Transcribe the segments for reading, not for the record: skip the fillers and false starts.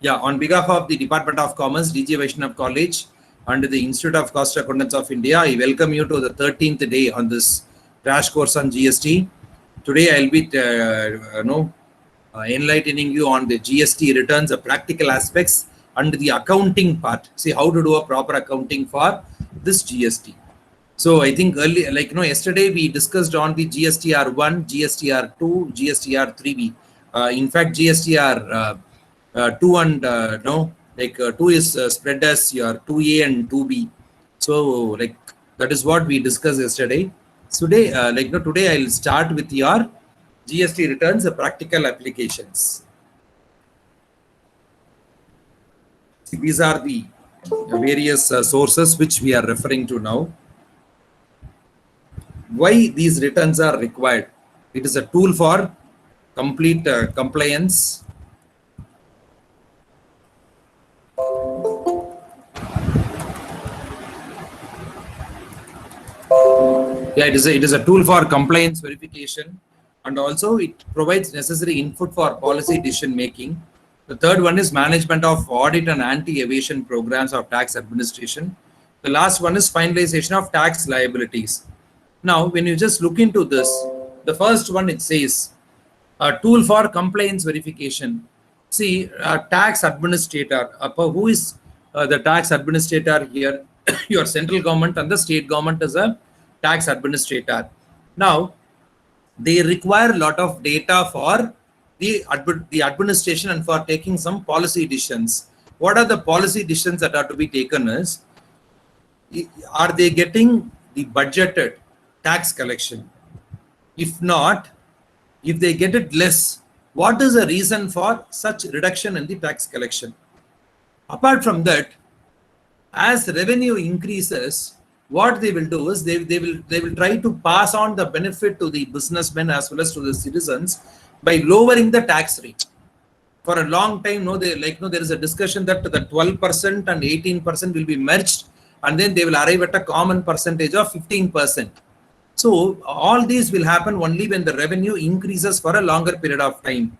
Yeah, on behalf of the Department of Commerce, DG Vaishnav College, and the Institute of Cost Accountants of India, I welcome you to the 13th day on this crash course on GST. Today, I'll be enlightening you on the GST returns, the practical aspects, and the accounting part. See how to do a proper accounting for this GST. So I think earlier, yesterday we discussed on the GSTR1, GSTR2, GSTR3B. In fact, GSTR 2 and 2 is spread as your 2A and 2B. So that is what we discussed yesterday. Today, today I'll start with your GST returns, the practical applications. These are the various sources which we are referring to now. Why these returns are required? It is a tool for complete compliance. Yeah, it is a tool for compliance verification, and also it provides necessary input for policy decision making. The third one is management of audit and anti-evasion programs of tax administration. The last one is finalization of tax liabilities. Now, when you just look into this, the first one, it says a tool for compliance verification. See, a tax administrator, who is the tax administrator here? Your central government and the state government is a tax administrator. Now, they require a lot of data for the administration and for taking some policy decisions. What are the policy decisions that are to be taken is, are they getting the budgeted tax collection? If not, if they get it less, what is the reason for such reduction in the tax collection? Apart from that, as revenue increases, what they will do is they will try to pass on the benefit to the businessmen as well as to the citizens by lowering the tax rate. For a long time, there is a discussion that the 12% and 18% will be merged, and then they will arrive at a common percentage of 15%. So all these will happen only when the revenue increases for a longer period of time.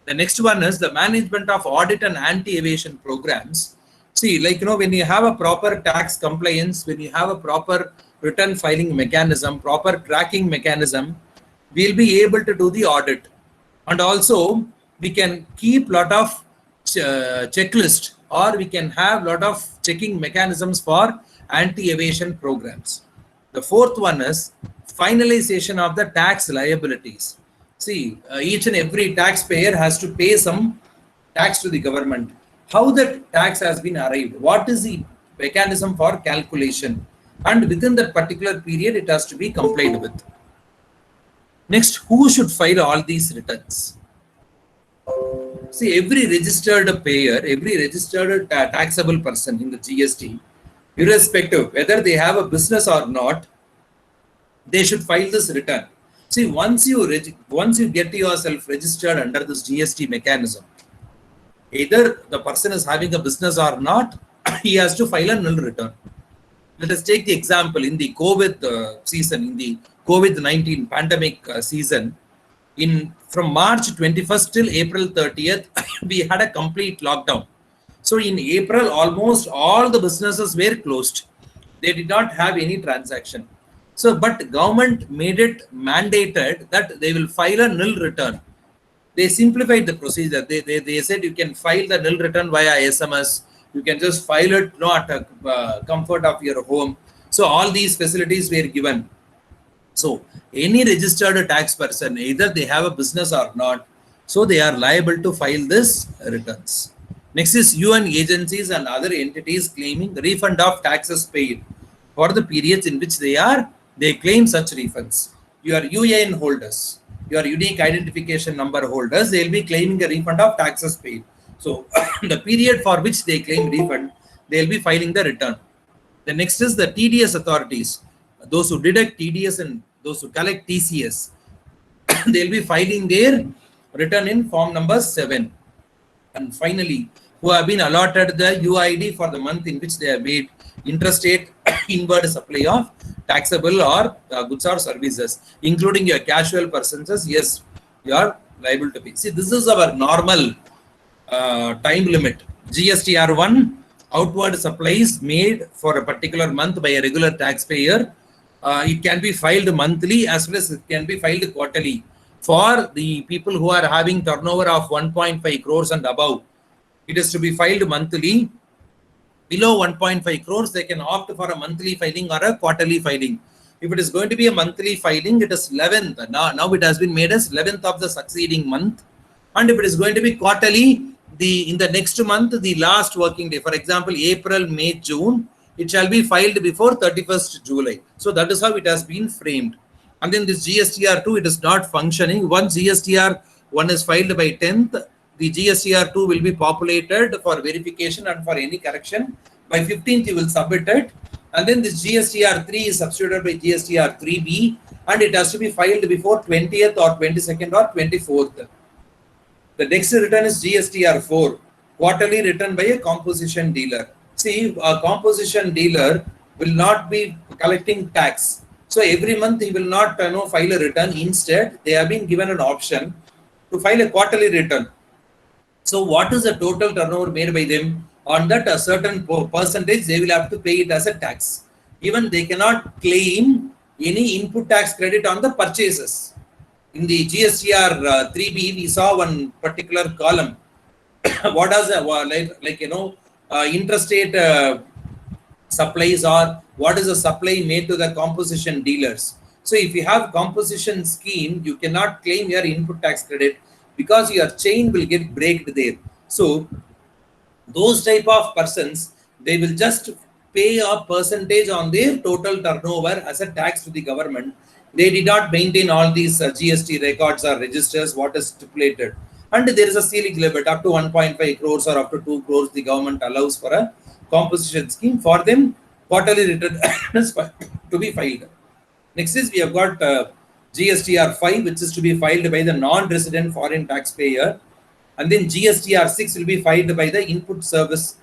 The next one is the management of audit and anti-evasion programs. See, when you have a proper tax compliance, when you have a proper return filing mechanism, proper tracking mechanism, we'll be able to do the audit. And also, we can keep lot of checklist, or we can have lot of checking mechanisms for anti-evasion programs. The fourth one is finalization of the tax liabilities. See, each and every taxpayer has to pay some tax to the government. How that tax has been arrived, what is the mechanism for calculation, and within that particular period it has to be complied with. Next, who should file all these returns? See, every registered payer, every registered taxable person in the GST, irrespective whether they have a business or not, they should file this return. See, once you get yourself registered under this GST mechanism, either the person is having a business or not, he has to file a nil return. Let us take the example in the COVID season, in the COVID-19 pandemic season, from March 21st till April 30th, we had a complete lockdown. So in April, almost all the businesses were closed. They did not have any transaction. So, but government made it mandated that they will file a nil return. They simplified the procedure. They said you can file the nil return via SMS. You can just file it at the comfort of your home. So all these facilities were given. So any registered tax person, either they have a business or not, so they are liable to file this returns. Next is UN agencies and other entities claiming refund of taxes paid for the periods in which they claim such refunds. Your UAN holders, your unique identification number holders, they will be claiming a refund of taxes paid. So the period for which they claim refund, they will be filing the return. The next is the TDS authorities, those who deduct TDS and those who collect TCS, they will be filing their return in form number 7. And finally, who have been allotted the UID for the month in which they have made interstate inward supply of taxable or goods or services, including your casual persons, yes, you are liable to pay. See, this is our normal time limit. GSTR1, outward supplies made for a particular month by a regular taxpayer. It can be filed monthly as well as it can be filed quarterly. For the people who are having turnover of 1.5 crores and above, it is to be filed monthly. Below 1.5 crores, they can opt for a monthly filing or a quarterly filing. If it is going to be a monthly filing, it is 11th. Now it has been made as 11th of the succeeding month. And if it is going to be quarterly, in the next month, the last working day, for example, April, May, June, it shall be filed before 31st July. So that is how it has been framed. And then this GSTR2, it is not functioning. Once GSTR1 is filed by 10th, the GSTR2 will be populated for verification and for any correction. By 15th, you will submit it. And then this GSTR3 is substituted by GSTR3B, and it has to be filed before 20th or 22nd or 24th. The next return is GSTR4, quarterly return by a composition dealer. See, a composition dealer will not be collecting tax. So every month he will not file a return. Instead, they have been given an option to file a quarterly return. So what is the total turnover made by them? On that, a certain percentage, they will have to pay it as a tax. Even they cannot claim any input tax credit on the purchases. In the GSTR 3B, we saw one particular column. What does interstate supplies, or what is the supply made to the composition dealers? So if you have composition scheme, you cannot claim your input tax credit because your chain will get breaked there. So those type of persons, they will just pay a percentage on their total turnover as a tax to the government. They did not maintain all these GST records or registers, what is stipulated. And there is a ceiling limit up to 1.5 crores or up to 2 crores the government allows for a composition scheme. For them, quarterly return to be filed. Next is we have got GSTR5, which is to be filed by the non-resident foreign taxpayer. And then GSTR6 will be filed by the input service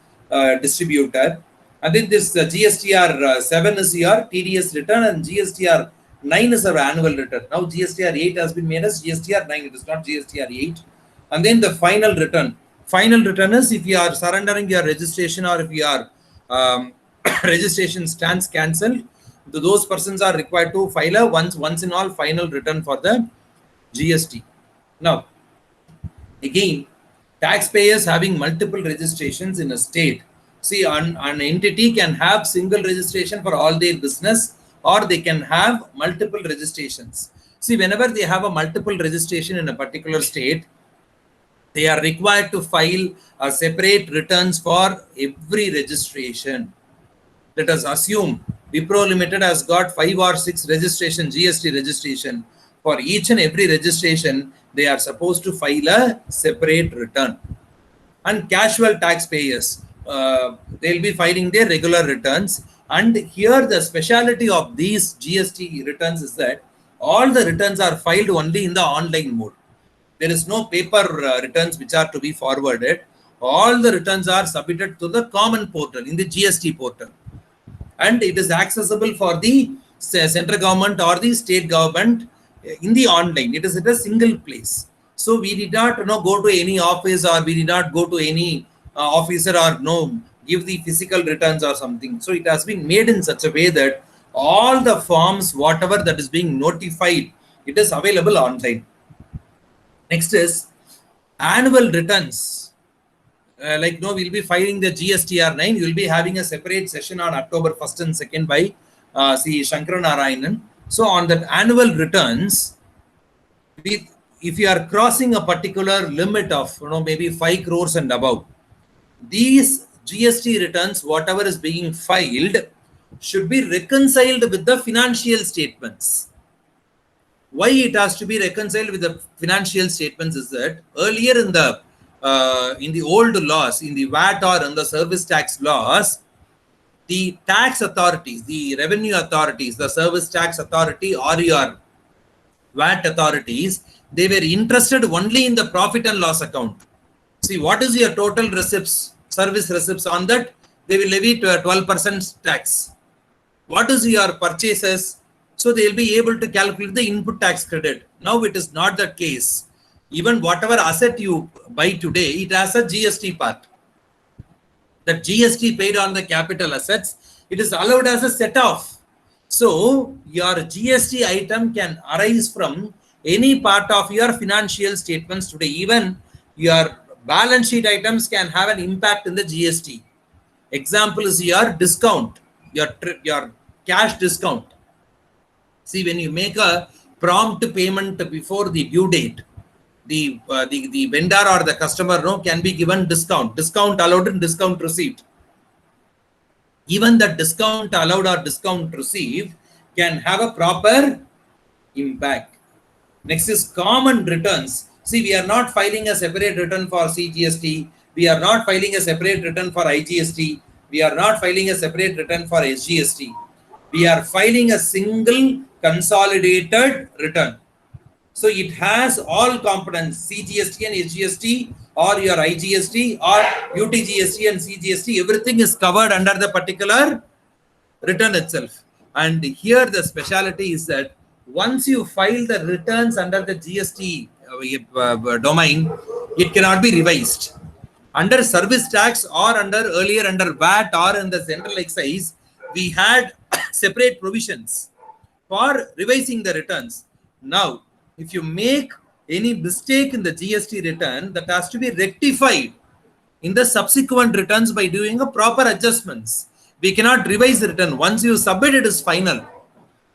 distributor. And then this GSTR7 is your TDS return, and GSTR9 is our annual return. Now GSTR8 has been made as GSTR9, it is not GSTR8. And then the final return. Final return is if you are surrendering your registration, or if your registration stands cancelled, those persons are required to file a once in all final return for the GST. Now, again, taxpayers having multiple registrations in a state. See, an entity can have single registration for all their business, or they can have multiple registrations. See, whenever they have a multiple registration in a particular state, they are required to file a separate returns for every registration. Let us assume Wipro Limited has got 5 or 6 registration, GST registration. For each and every registration, they are supposed to file a separate return. And casual taxpayers, they'll be filing their regular returns. And here the speciality of these GST returns is that all the returns are filed only in the online mode. There is no paper returns which are to be forwarded. All the returns are submitted to the common portal, in the GST portal. And it is accessible for the central government or the state government in the online. It is at a single place. So we did not go to any office, or we did not go to any officer, or give the physical returns or something. So it has been made in such a way that all the forms, whatever that is being notified, it is available online. Next is annual returns. We'll be filing the GSTR9. You'll be having a separate session on October 1st and 2nd by Shankara Narayanan. So on that annual returns, if you are crossing a particular limit of maybe 5 crores and above, these GST returns, whatever is being filed, should be reconciled with the financial statements. Why it has to be reconciled with the financial statements is that earlier in the old laws, in the VAT or in the service tax laws, the tax authorities, the revenue authorities, the service tax authority or your VAT authorities, they were interested only in the profit and loss account. See, what is your total receipts, service receipts? On that, they will levy 12% tax. What is your purchases? So they will be able to calculate the input tax credit. Now it is not the case. Even whatever asset you buy today, it has a GST part. That GST paid on the capital assets, it is allowed as a set off. So your GST item can arise from any part of your financial statements today. Even your balance sheet items can have an impact in the GST. Example is your discount, your cash discount. See, when you make a prompt payment before the due date, the vendor or the customer can be given discount allowed and discount received. Even the discount allowed or discount received can have a proper impact. Next is common returns. See, we are not filing a separate return for CGST. We are not filing a separate return for IGST. We are not filing a separate return for SGST. We are filing a single consolidated return. So it has all components, CGST and SGST, or your IGST, or UTGST and CGST. Everything is covered under the particular return itself. And here the speciality is that once you file the returns under the GST domain, it cannot be revised. Under service tax or earlier under VAT or in the central excise, we had separate provisions for revising the returns. Now, if you make any mistake in the GST return, that has to be rectified in the subsequent returns by doing a proper adjustments. We cannot revise the return. Once you submit, it is final.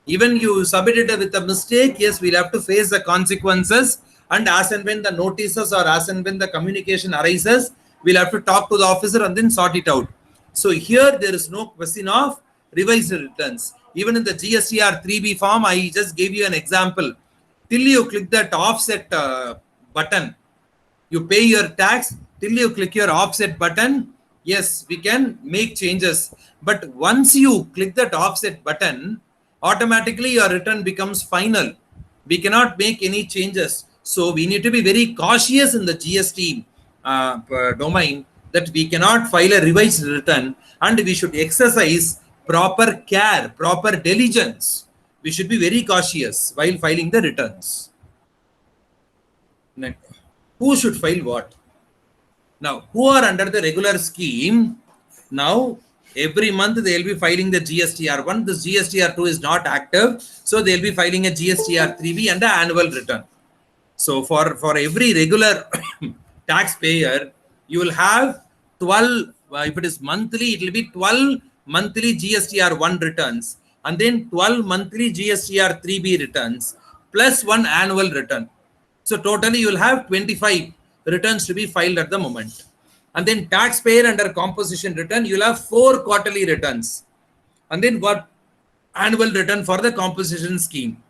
Even you submit it with a mistake, yes, we'll have to face the consequences. And as and when the notices or as and when the communication arises, we'll have to talk to the officer and then sort it out. So here there is no question of revised returns. Even in the GSTR 3B form, I just gave you an example. Till you click that offset button, you pay your tax. Till you click your offset button, yes, we can make changes. But once you click that offset button, automatically your return becomes final. We cannot make any changes. So we need to be very cautious in the GST domain that we cannot file a revised return, and we should exercise proper care, proper diligence. We should be very cautious while filing the returns. Next, who should file what? Now, who are under the regular scheme? Now, every month they will be filing the GSTR1. This GSTR2 is not active, so they will be filing a GSTR3B and an annual return. So, for every regular taxpayer, you will have 12. If it is monthly, it will be 12 monthly GSTR1 returns, and then 12 monthly GSTR3B returns plus one annual return. So totally you will have 25 returns to be filed at the moment. And then taxpayer under composition return, you will have 4 quarterly returns. And then what? Annual return for the composition scheme.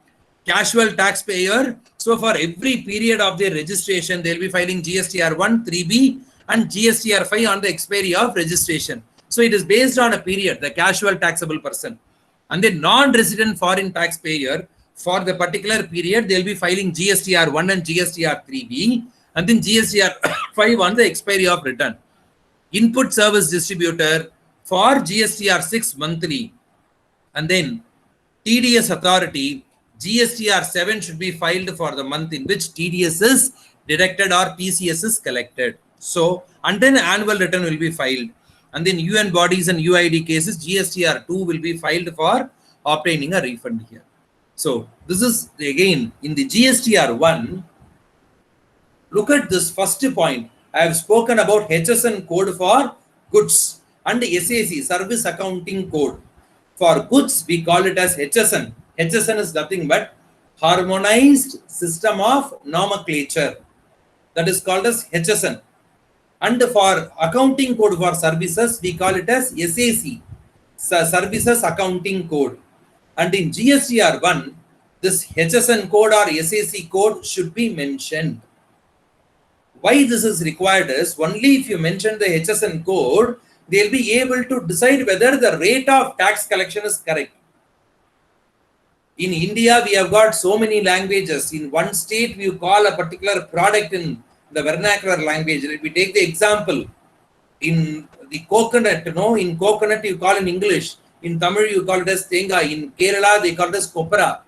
Casual taxpayer, so for every period of their registration, they will be filing GSTR1, 3B and GSTR5 on the expiry of registration. So it is based on a period, the casual taxable person. And the non-resident foreign taxpayer, for the particular period, they will be filing GSTR1 and GSTR3B, and then GSTR5 on the expiry of return. Input service distributor for GSTR6 monthly, and then TDS authority, GSTR7 should be filed for the month in which TDS is deducted or TCS is collected. So, and then annual return will be filed. And then UN bodies and UID cases, GSTR2 will be filed for obtaining a refund here. So this is again in the GSTR1. Look at this first point. I have spoken about HSN code for goods and SAC, service accounting code. For goods, we call it as HSN. HSN is nothing but harmonized system of nomenclature. That is called as HSN. And for accounting code for services, we call it as SAC, Services Accounting Code. And in GSTR1, this HSN code or SAC code should be mentioned. Why this is required is only if you mention the HSN code, they'll be able to decide whether the rate of tax collection is correct. In India, we have got so many languages. In one state, we call a particular product in the vernacular language. Let me take the example. In the coconut, in coconut you call in English. In Tamil you call it as tenga. In Kerala they call it as kopara.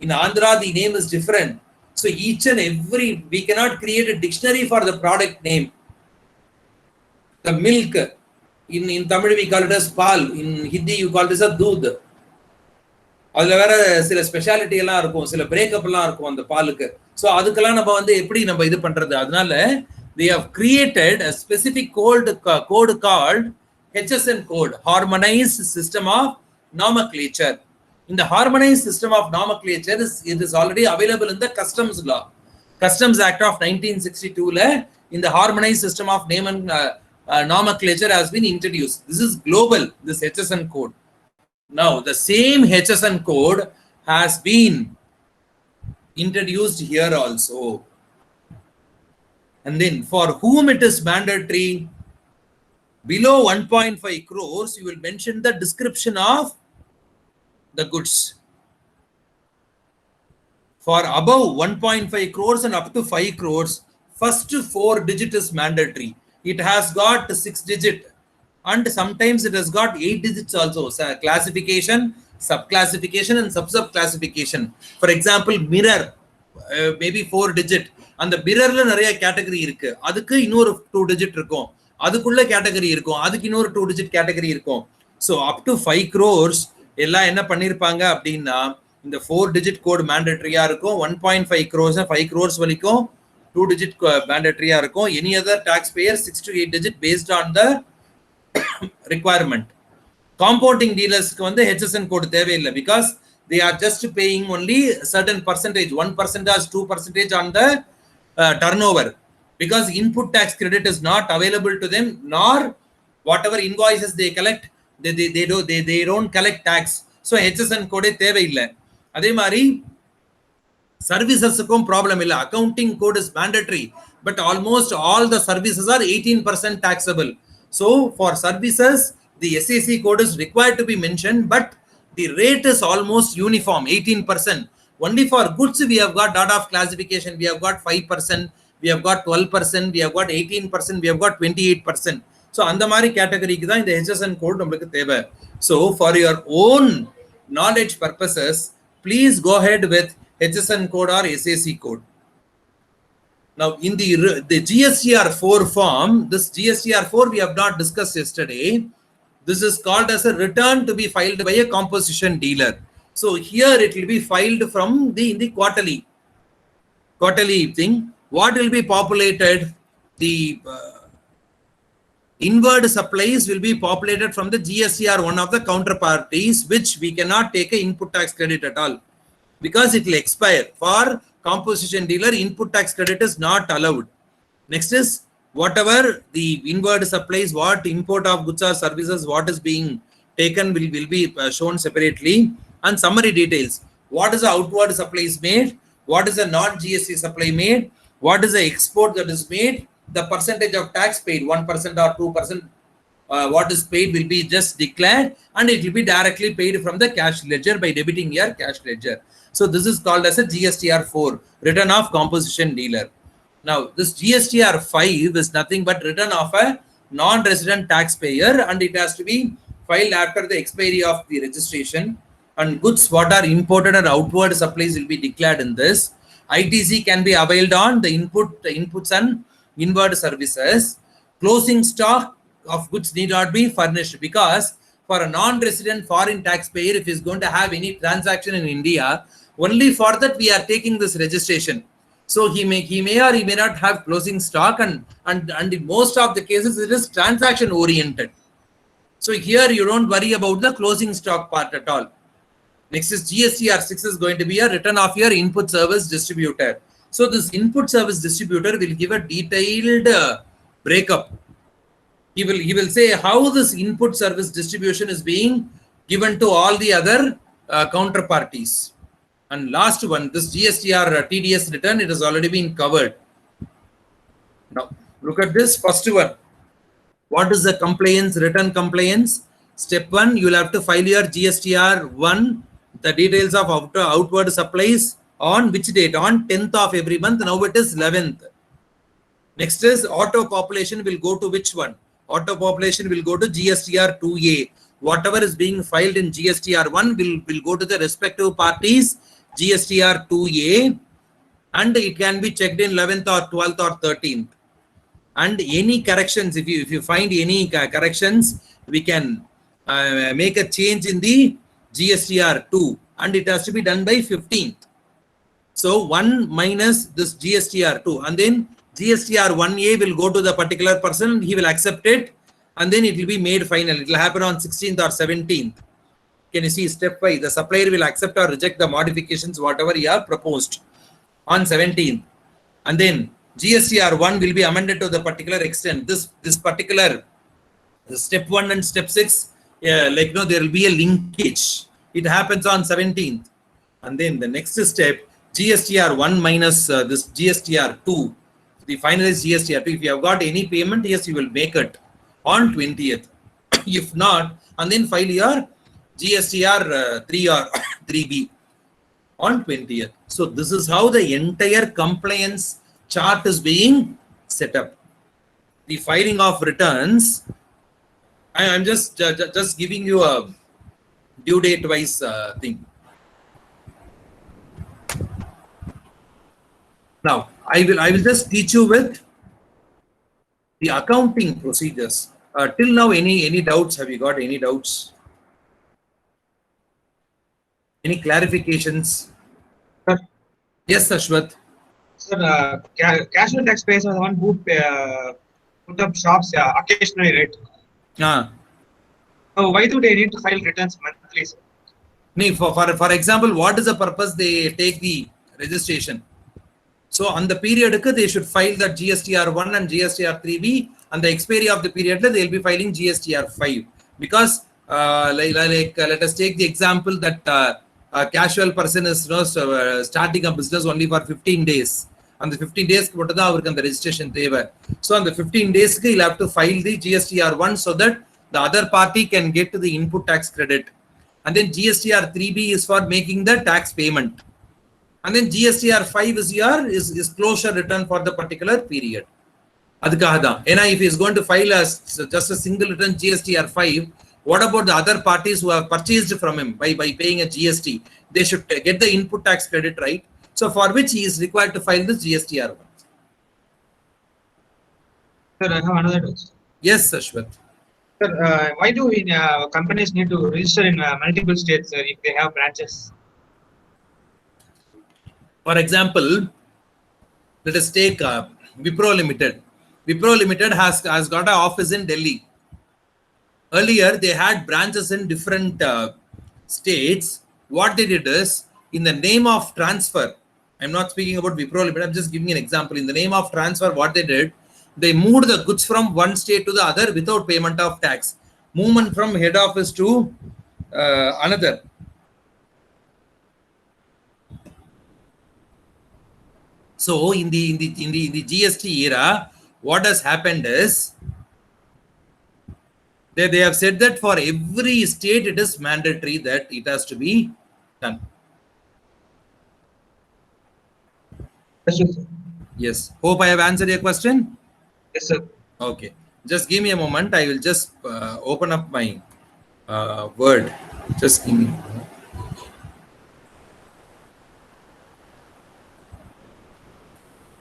In Andhra the name is different. So each and every, we cannot create a dictionary for the product name. The milk, in Tamil we call it as pal, in Hindi you call it as a doodh. அதுல வேற சில speciality எல்லாம் இருக்கும், சில breakup எல்லாம் இருக்கும் அந்த பாலுக்கு. ஸோ அதுக்கெல்லாம் நம்ம வந்து எப்படி நம்ம இது பண்றது? அதனால they have created a specific code called HSN code, Harmonized System of Nomenclature. In the Harmonized System of Nomenclature, it is already available in the Customs Law. Customs Act of 1962 in the Harmonized System of Name and Nomenclature has been introduced. This is global, this HSN code. Now, the same HSN code has been introduced here also. And then, for whom it is mandatory, below 1.5 crores, you will mention the description of the goods. For above 1.5 crores and up to 5 crores, first 4 digit is mandatory. It has got 6 digit. And sometimes it has got 8 digits also. So classification, subclassification, and sub-classification. For example, mirror, maybe 4 digit. And the mirror la nariya category irukku. Adukku innoru 2 digit irukum. Adukulla category irukum. Adukku innoru 2 digit category irukum. So up to 5 crores, ella enna pannirpaanga appadina in the 4 digit code mandatory ah irukum. 1.5 crores 5 crores valikum 2 digit mandatory ah irukum. Any other taxpayer 6 to 8 digit based on the requirement. Compounding dealers ku வந்து HSN code தேவையில்லை, because they are just paying only a certain percentage, 1% or 2% on the turnover, because input tax credit is not available to them, nor whatever invoices they collect, they don't collect tax. So HSN code தேவையில்லை. அதே மாதிரி services க்கும் problem இல்லை. Accounting code is mandatory, but almost all the services are 18% taxable. So for services, the SAC code is required to be mentioned, but the rate is almost uniform, 18%. Only for goods, we have got dot of classification, we have got 5%, we have got 12%, we have got 18%, we have got 28%. So அந்த மாதிரி கேட்டகரிக்கு தான் இந்த HSN code நமக்கு தேவை. So for your own knowledge purposes, please go ahead with HSN code or SAC code. Now, in the GSTR 4 form, this GSTR 4 we have not discussed yesterday. This is called as a return to be filed by a composition dealer. So here it will be filed from in the quarterly thing. What will be populated? The inward supplies will be populated from the GSTR, one of the counterparties, which we cannot take an input tax credit at all, because it will expire. For composition dealer, input tax credit is not allowed. Next is whatever the inward supplies, what import of goods or services, what is being taken will be shown separately, and summary details. What is the outward supplies made? What is the non-GST supply made? What is the export that is made? The percentage of tax paid, 1% or 2%, what is paid will be just declared, and it will be directly paid from the cash ledger by debiting your cash ledger. So this is called as a GSTR 4, return of composition dealer. Now this GSTR 5 is nothing but return of a non-resident taxpayer, and it has to be filed after the expiry of the registration. And goods what are imported and outward supplies will be declared in this. ITC can be availed on the inputs and inward services. Closing stock of goods need not be furnished, because for a non-resident foreign taxpayer, if he is going to have any transaction in India, only for that we are taking this registration. So he may or he may not have closing stock, and in most of the cases it is transaction oriented. So here you don't worry about the closing stock part at all. Next is GSTR 6 is going to be a return of your input service distributor. So this input service distributor will give a detailed breakup. He will say how this input service distribution is being given to all the other counterparties. And last one, this GSTR TDS return, it has already been covered. Now look at this first one. What is the compliance, return compliance? Step 1, you will have to file your GSTR 1, the details of outward supplies on which date? On 10th of every month. Now it is 11th. Next is auto population will go to which one? Auto population will go to GSTR 2A. Whatever is being filed in GSTR 1 will go to the respective parties GSTR 2A. and it can be checked in 11th or 12th or 13th. And any corrections, if you find any corrections, we can make a change in the GSTR2, and it has to be done by 15th. So 1 minus this GSTR2, and then GSTR1A will go to the particular person, he will accept it, and then it will be made final. It will happen on 16th or 17th. Can you see step 5? The supplier will accept or reject the modifications whatever you have proposed on 17th, and then GSTR1 will be amended to the particular extent. This particular step 1 and step 6, there will be a linkage. It happens on 17th, and then the next step, GSTR1 minus this GSTR2, the finalized GSTR2. If you have got any payment, yes, you will make it on 20th. If not, and then file your GSTR3 or 3B on 20th. So this is how the entire compliance chart is being set up. The filing of returns, I'm just giving you a due date wise thing. Now I will just teach you with the accounting procedures. Till now, any doubts? Have you got any doubts? Any clarifications? Sir. Yes, Ashwath. Sir, casual taxpayers are the one who put up shops occasionally, right? So why do they need to file returns monthly, sir? For example, what is the purpose they take the registration? So on the period, they should file the GSTR1 and GSTR3B, and the expiry of the period, they will be filing GSTR5. Because let us take the example that a casual person is starting a business only for 15 days. On the 15 days, what is the registration? So on the 15 days, he'll have to file the GSTR1 so that the other party can get the input tax credit. And then GSTR3B is for making the tax payment. And then GSTR5 is closure return for the particular period. If he is going to file just a single return GSTR5, what about the other parties who have purchased from him by paying a GST? They should get the input tax credit, right? So for which he is required to file this GSTR1. Sir, I have another question. Yes, Ashwath. Sir, why do companies need to register in multiple states if they have branches? For example, let us take Wipro Limited. Wipro Limited has got an office in Delhi. Earlier, they had branches in different states. What they did is, in the name of transfer, I'm not speaking about Wipro Limited, I'm just giving an example. In the name of transfer, what they did, they moved the goods from one state to the other without payment of tax. Movement from head office to another. So in the GST era, what has happened is they have said that for every state it is mandatory that it has to be done. Yes, sir. Yes. Hope I have answered your question. Yes, sir. Okay. Just give me a moment. I will just open up my Word. Just give me.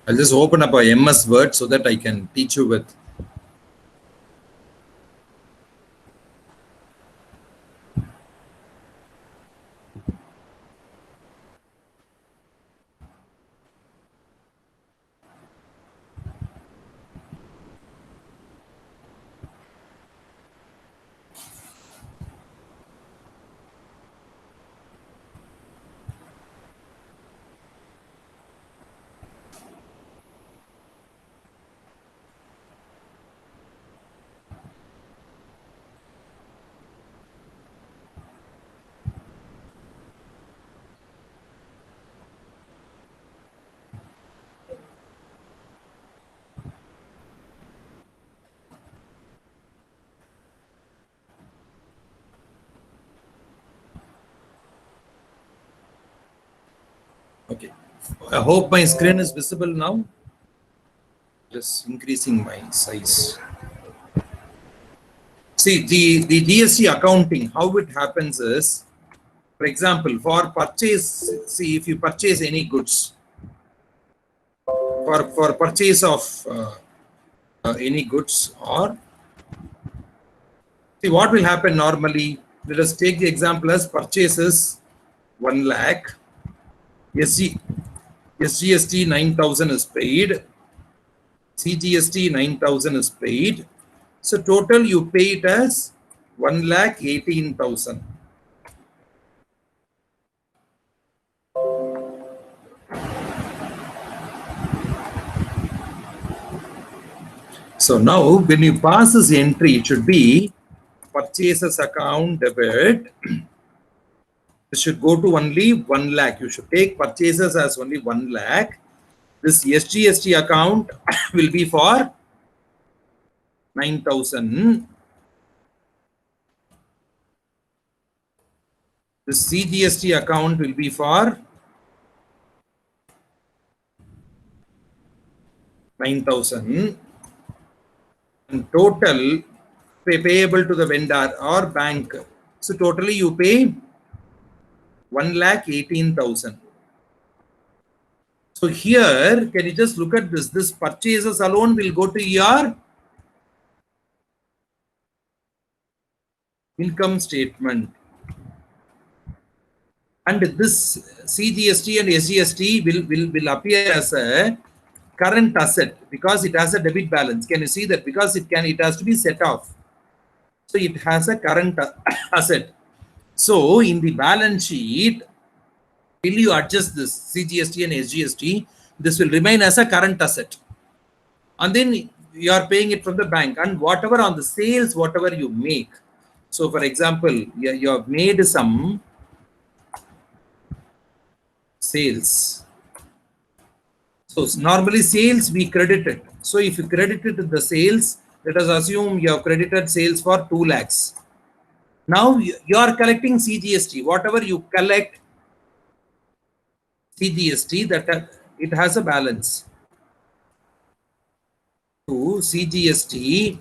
I'll just open up a MS Word so that I can teach you with. Okay. I hope my screen is visible now. Just increasing my size. See, the GST accounting, how it happens is, for example, for purchase, see, if you purchase any goods, for purchase of any goods. Or see what will happen normally. Let us take the example as purchases 1 lakh, SGST 9,000 is paid, CGST 9,000 is paid. So total you pay it as 1,18,000. So now when you pass this entry, it should be purchases account debit. It should go to only 1 lakh. You should take purchases as only 1 lakh. This SGST account will be for 9,000. The CGST account will be for 9,000. And total payable to the vendor or bank. So totally you pay 1,18,000. So here, can you just look at this? This purchases alone will go to your income statement. And this CGST and SGST will appear as a current asset because it has a debit balance. Can you see that? Because it has to be set off. So it has a current asset. So in the balance sheet, till you adjust this CGST and SGST, this will remain as a current asset. And then you are paying it from the bank, and whatever on the sales, whatever you make. So for example, you have made some sales. So normally sales we credit it. So if you credited the sales, let us assume you have credited sales for 2 lakhs. Now you are collecting CGST. Whatever you collect CGST, that it has a balance. To CGST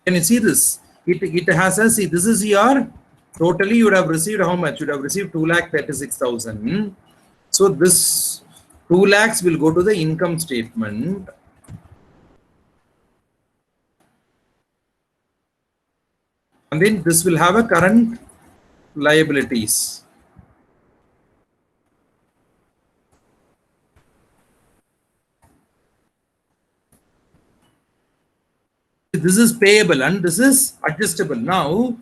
Can you see this? It has a, see, this is your, totally you would have received how much? You would have received 2,36,000. So this 2 lakhs will go to the income statement. And then this will have a current liabilities. This is payable and this is adjustable. Now,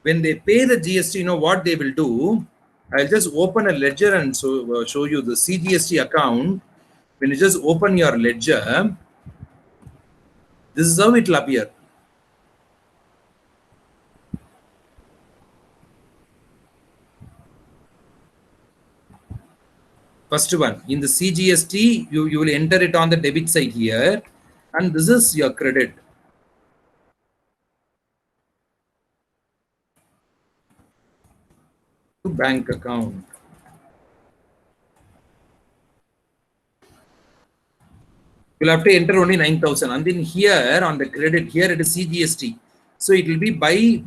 when they pay the GST, you know what they will do? I'll just open a ledger and show you the CGST account. When you just open your ledger, this is how it will appear. First one, in the CGST, you will enter it on the debit side here, and this is your credit. Bank account. You'll have to enter only 9,000, and then here on the credit, here it is CGST. So it will be by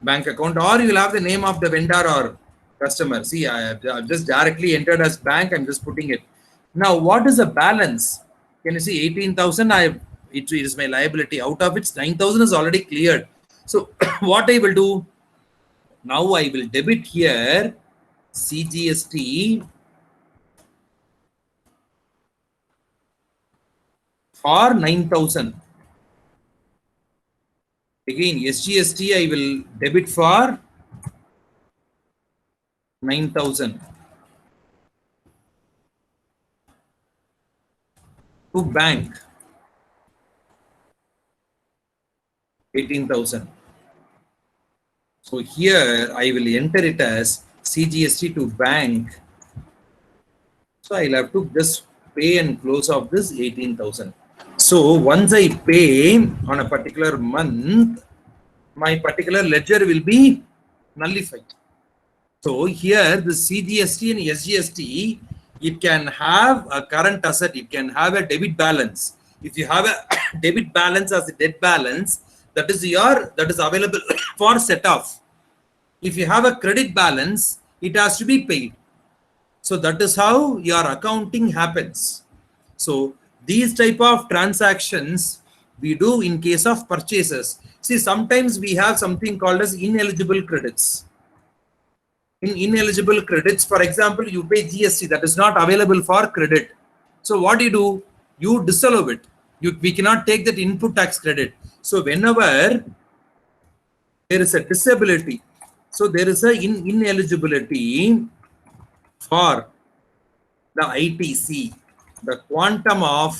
bank account, or you will have the name of the vendor or customer. See, I have just directly entered as bank. I'm just putting it. Now, what is the balance? Can you see 18,000? It is my liability. Out of it, 9,000 is already cleared. So what I will do now, I will debit here CGST for 9,000. Again, SGST I will debit for 9,000. To bank 18,000. So here I will enter it as CGST to bank. So I'll have to just pay and close off this 18,000. So once I pay on a particular month, my particular ledger will be nullified. So here the CGST and SGST, it can have a current asset, it can have a debit balance. If you have a debit balance as a debt balance, that is available for set off. If you have a credit balance, it has to be paid. So that is how your accounting happens. So these type of transactions we do in case of purchases. See, sometimes we have something called as ineligible credits. In ineligible credits, for example, you pay GST that is not available for credit. So what do? You disallow it. We cannot take that input tax credit. So whenever there is a disability, so there is a ineligibility for the ITC, the quantum of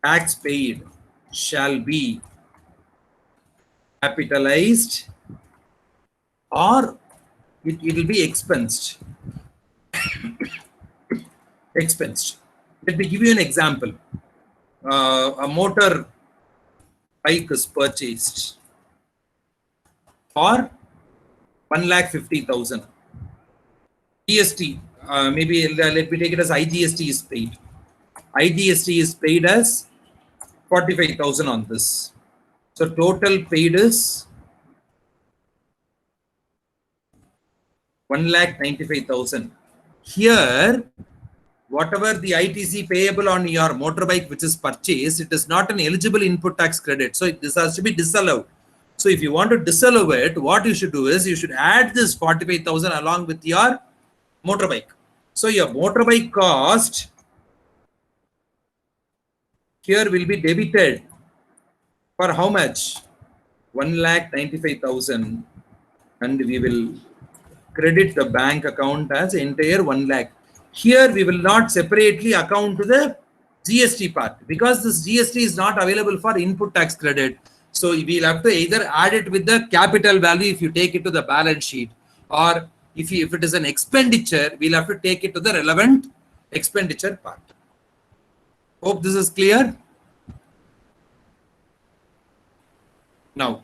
tax paid shall be capitalized or it will be expensed. Let me give you an example. A motor bike is purchased for 1,50,000. GST, maybe let me take it as IGST is paid. IGST is paid as 45,000 on this. So total paid is 1,95,000. Here, whatever the ITC payable on your motorbike which is purchased, it is not an eligible input tax credit. So this has to be disallowed. So if you want to disallow it, what you should do is you should add this 45,000 along with your motorbike. So your motorbike cost here will be debited for how much? 1,95,000, and we will credit the bank account as entire 1 lakh. Here we will not separately account to the GST part because this GST is not available for input tax credit. So we'll have to either add it with the capital value if you take it to the balance sheet, or if it is an expenditure, we'll have to take it to the relevant expenditure part. Hope this is clear. Now,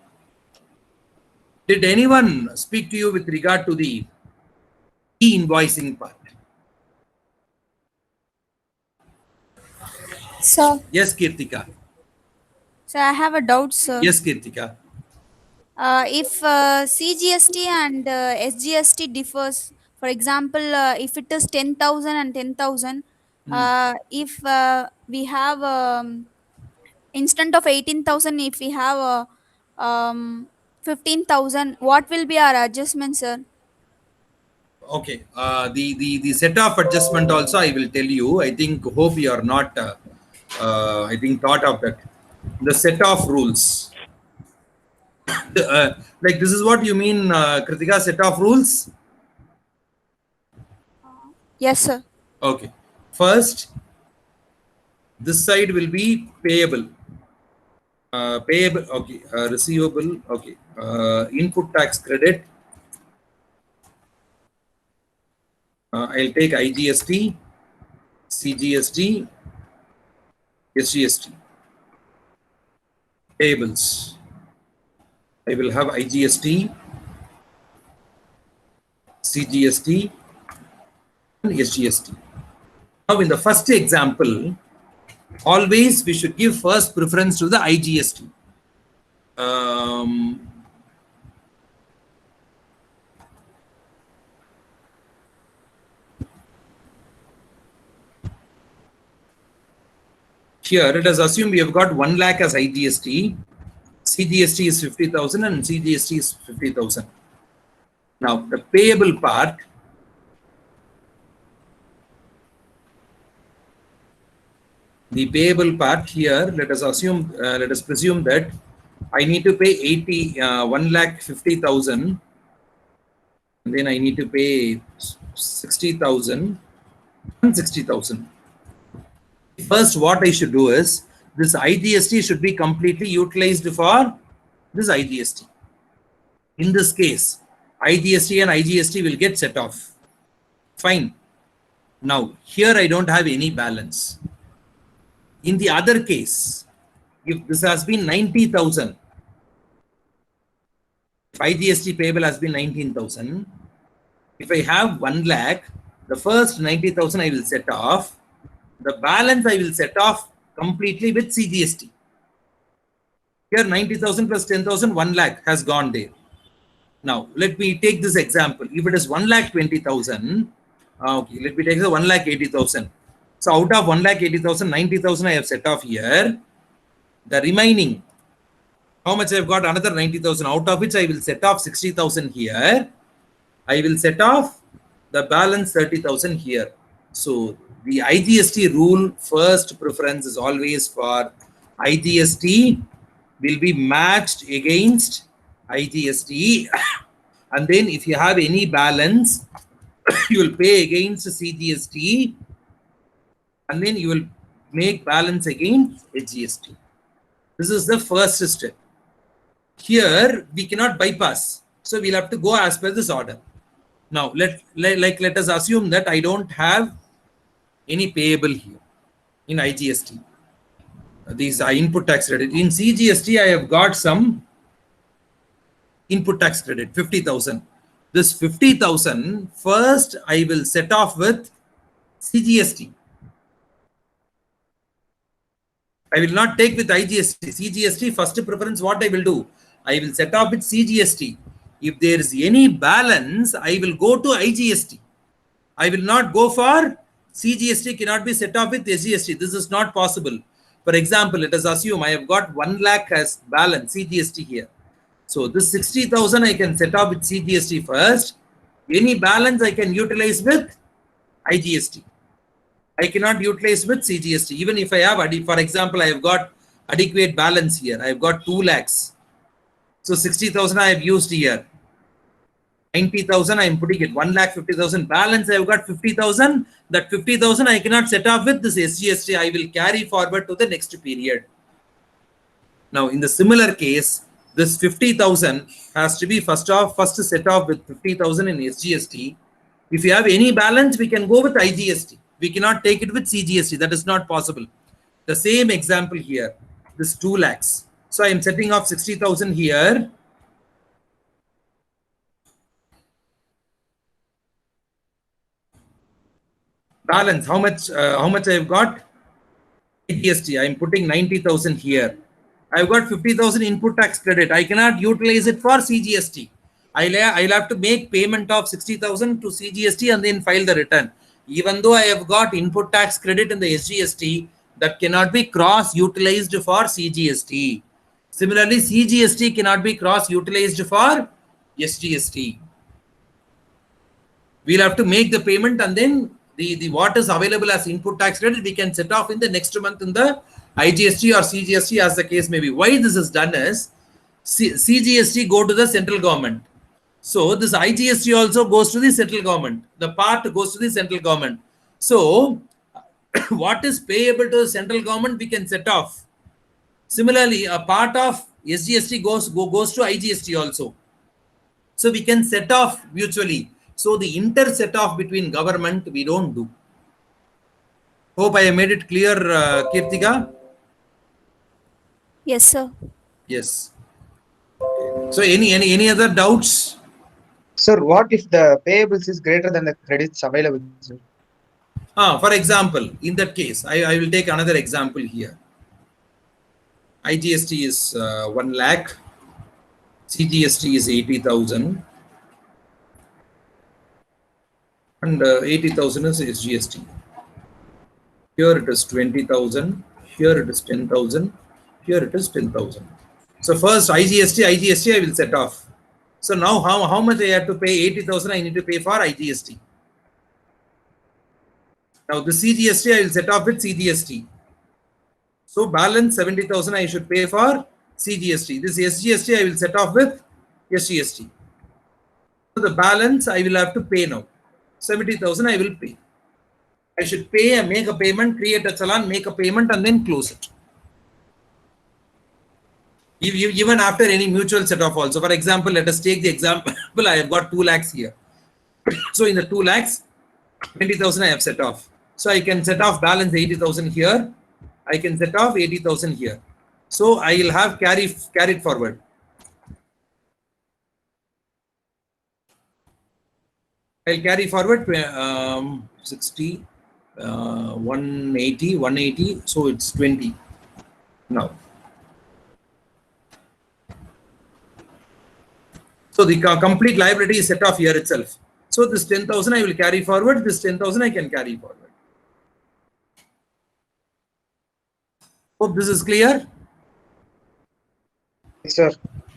did anyone speak to you with regard to the e-invoicing part? Sir, Yes, Kirtika. so I have a doubt, sir. Yes, Kirtika. If CGST and SGST differs, for example, if it is 10,000 and 10,000, if we have instant of 18,000, if we have 15,000, what will be our adjustment, sir? Okay. The set of adjustment also I will tell you. I think hope you are not. I think thought of that. The set of rules. Like this is what you mean, Kritika, set of rules? Yes, sir. Okay. First, this side will be payable. Payable, okay. Receivable, okay. Input tax credit. I'll take IGST, CGST, SGST. Payables. I will have IGST, CGST, and SGST. Now, in the first example, always we should give first preference to the IGST. Here, let us assume we have got 1 lakh as IGST. CGST is 50,000 and CGST is 50,000. Now, the payable part, here, let us presume that I need to pay 1,50,000, and then I need to pay 60,000 and 60,000. First, what I should do is, this IGST should be completely utilized for this IGST. In this case, IGST and IGST will get set off. Fine. Now, here I don't have any balance. In the other case, if this has been 90,000, if IGST payable has been 19,000, if I have 1 lakh, the first 90,000 I will set off. The balance I will set off completely with CGST. Here 90,000 plus 10,000, 1 lakh has gone there. Now, let me take this example. If it is 1,20,000, okay, let me take the 1,80,000. So out of 1,80,000, 90,000 I have set off here. The remaining, how much I have got? Another 90,000, out of which I will set off 60,000 here. I will set off the balance 30,000 here. So the IGST rule, first preference is always for IGST will be matched against IGST. And then if you have any balance, you will pay against CGST. And then you will make balance against HGST. This is the first step. Here, we cannot bypass. So we'll have to go as per this order. Now, let us assume that I don't have any payable here in IGST. These are input tax credit. In CGST, I have got some input tax credit, 50,000. This 50,000, first I will set off with CGST. I will not take with IGST. CGST, first preference, what I will do? I will set off with CGST. If there is any balance, I will go to IGST. I will not go for CGST, cannot be set off with SGST. This is not possible. For example, let us assume I have got 1 lakh as balance, CGST here. So this 60,000 I can set off with CGST first. Any balance I can utilize with IGST. I cannot utilize with CGST. Even if I have, for example, I have got adequate balance here. I have got 2 lakhs. So 60,000 I have used here. 90,000 I am putting it. 1,50,000 balance I have got 50,000. That 50,000 I cannot set off with this SGST. I will carry forward to the next period. Now in the similar case, this 50,000 has to be first set off with 50,000 in SGST. If you have any balance, we can go with IGST. We cannot take it with CGST. That is not possible. The same example here, this 2 lakhs. So I am setting off 60,000 here. Balance, how much I have got? GST, I am putting 90,000 here. I have got 50,000 input tax credit. I cannot utilize it for CGST. I'll have to make payment of 60,000 to CGST and then file the return. Even though I have got input tax credit in the SGST, that cannot be cross-utilized for CGST. Similarly, CGST cannot be cross-utilized for SGST. We'll have to make the payment and then the what is available as input tax credit, we can set off in the next month in the IGST or CGST as the case may be. Why this is done is CGST go to the central government. So this IGST also goes to the central government. The part goes to the central government. So what is payable to the central government, we can set off. Similarly, a part of SGST goes to IGST also. So we can set off mutually. So the inter set off between government, we don't do. Hope I have made it clear, Kirtika? Yes, sir. Yes. So any other doubts? Sir, what if the payables is greater than the credits available, sir? For example, in that case, I will take another example here. IGST is 1 lakh, CGST is 80,000, and 80,000 is SGST. Here it is 20,000, here it is 10,000, here it is 10,000. So first IGST I will set off. So now how much I have to pay? 80,000 I need to pay for IGST. Now the CGST I will set off with CGST. So balance 70,000 I should pay for CGST. This SGST I will set off with SGST. So the balance I will have to pay now. 70,000 I will pay. I should pay and make a payment, create a challan, make a payment and then close it. Even after any mutual set off also. For example, let us take the example, I have got 2 lakhs here. So in the 2 lakhs, 20,000 I have set off. So I can set off balance 80,000 here. I can set off 80,000 here. So I will have carried forward. I'll carry forward 60, 180, 180. So it's 20 now. So the complete liability is set off here itself. So this 10,000 I will carry forward. This 10,000 I can carry forward. Hope this is clear. Yes, sir.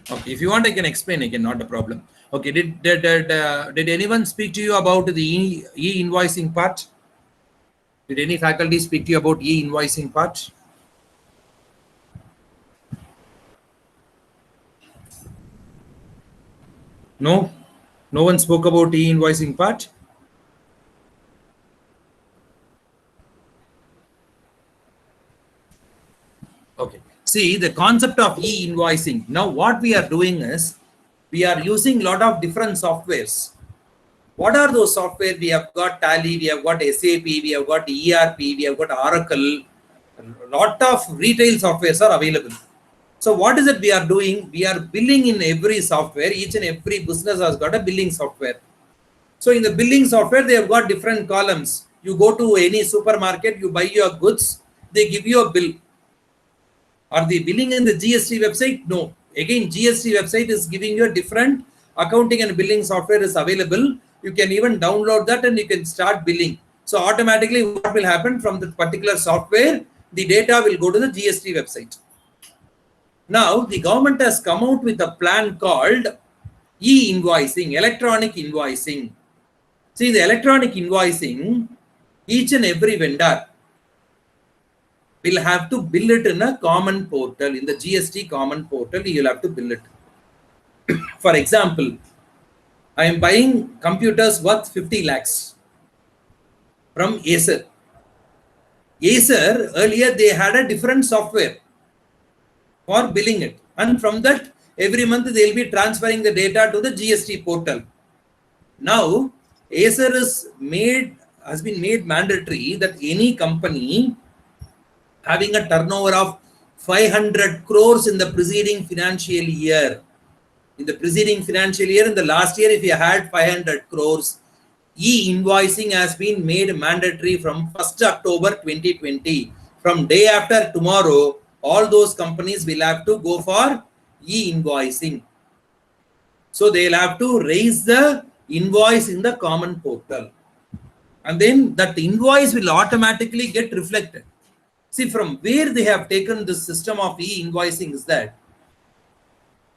Okay, if you want, I can explain again, not a problem. Okay, did anyone speak to you about the e-invoicing part? Did any faculty speak to you about e-invoicing part? No? No one spoke about e-invoicing part? Okay. See, the concept of e-invoicing. Now, what we are doing is, we are using a lot of different softwares. What are those software? We have got Tally, we have got SAP, we have got ERP, we have got Oracle. A lot of retail softwares are available. So what is it we are doing? We are billing in every software. Each and every business has got a billing software. So in the billing software, they have got different columns. You go to any supermarket, you buy your goods, they give you a bill. Are they billing in the GST website? No. Again, GST website is giving you a different accounting and billing software is available. You can even download that and you can start billing. So automatically what will happen from the particular software, the data will go to the GST website. Now the government has come out with a plan called e-invoicing, electronic invoicing. See, the electronic invoicing, each and every vendor will have to bill it in a common portal. In the GST common portal, you will have to bill it. For example, I am buying computers worth 50 lakhs from Acer. Acer, earlier they had a different software for billing it. And from that, every month they will be transferring the data to the GST portal. Now, Acer has been made mandatory that any company having a turnover of 500 crores in the preceding financial year. In the preceding financial year, in the last year, if you had 500 crores, e-invoicing has been made mandatory from 1st October 2020. From day after tomorrow, all those companies will have to go for e-invoicing. So they'll have to raise the invoice in the common portal. And then that invoice will automatically get reflected. See, from where they have taken this system of e-invoicing is that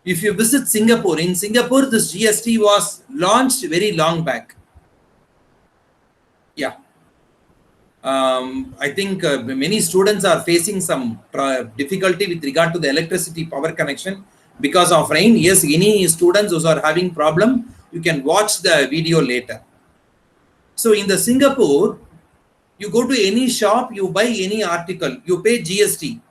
if you visit Singapore, in Singapore, this GST was launched very long back. Yeah. I think many students are facing some difficulty with regard to the electricity power connection because of rain. Yes, any students who are having problem, you can watch the video later. So in the Singapore, you go to any shop, you buy any article, you pay GST.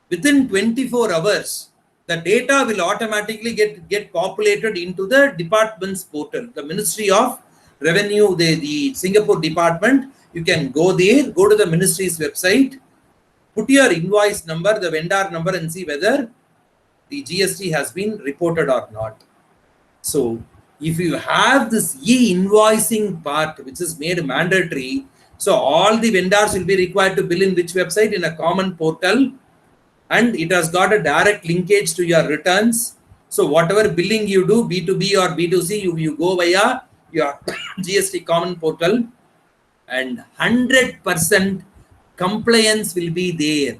Within 24 hours, the data will automatically get populated into the department's portal. The Ministry of Revenue, the Singapore department, you can go there, go to the ministry's website, put your invoice number, the vendor number, and see whether the GST has been reported or not. So if you have this e-invoicing part, which is made mandatory, so all the vendors will be required to bill in which website? In a common portal. And it has got a direct linkage to your returns. So whatever billing you do, B2B or B2C, you go via your GST common portal, and 100% compliance will be there.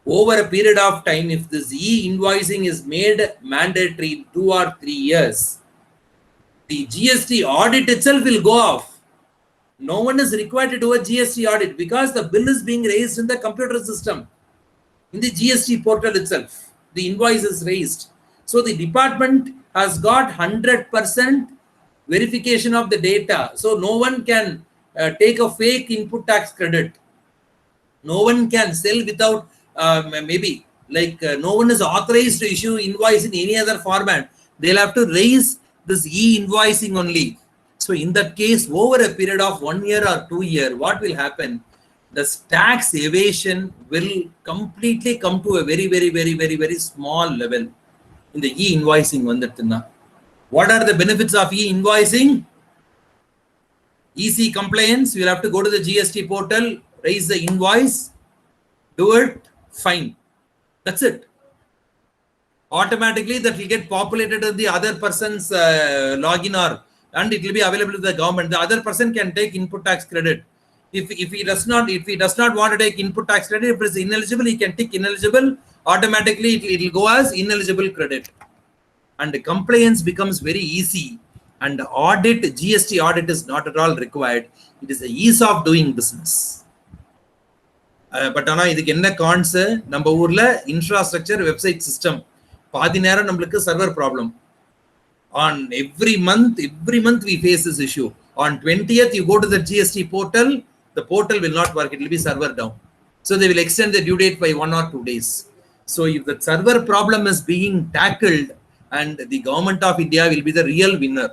Over a period of time, if this e-invoicing is made mandatory 2 or 3 years, the GST audit itself will go off. No one is required to do a GST audit because the bill is being raised in the computer system. In the GST portal itself, the invoice is raised. So the department has got 100% verification of the data. So no one can take a fake input tax credit. No one can sell without no one is authorized to issue invoice in any other format. They'll have to raise this e-invoicing only. So in that case, over a period of 1 year or 2 years, what will happen? the tax evasion will completely come to a very small level in the e-invoicing. What are the benefits of e-invoicing? Easy compliance. You will have to go to the GST portal, raise the invoice, do it, fine. That's it. Automatically that will get populated with the other person's login and it will be available to the government. The other person can take input tax credit. If he does not want to take input tax credit, if it is ineligible, he can tick ineligible. Automatically it will go as ineligible credit. And the compliance becomes very easy. And GST audit is not at all required. It is the ease of doing business. But idhukku enna cons நம்ம ஊர்ல infrastructure website system பாதி நேரம் நம்மளுக்கு server problem. On every month we face this issue. On 20th you go to the GST portal, the portal will not work, it will be server down. So they will extend the due date by 1 or 2 days. So if the server problem is being tackled, and the government of India will be the real winner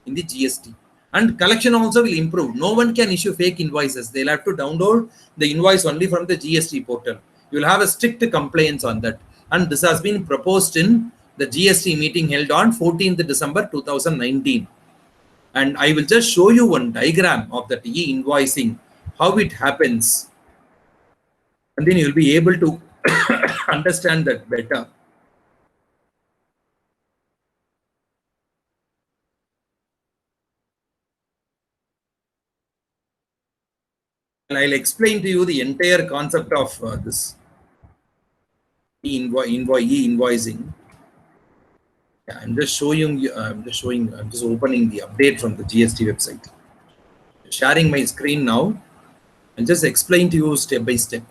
in the GST. And collection also will improve. No one can issue fake invoices. They'll have to download the invoice only from the GST portal. You will have a strict compliance on that. And this has been proposed in the GST meeting held on 14th December 2019. And I will just show you one diagram of that e-invoicing, how it happens. And then you will be able to understand that better. And I'll explain to you the entire concept of this e-invoicing. I'm just showing you. I'm just opening the update from the GST website. Sharing my screen now, and just explain to you step by step.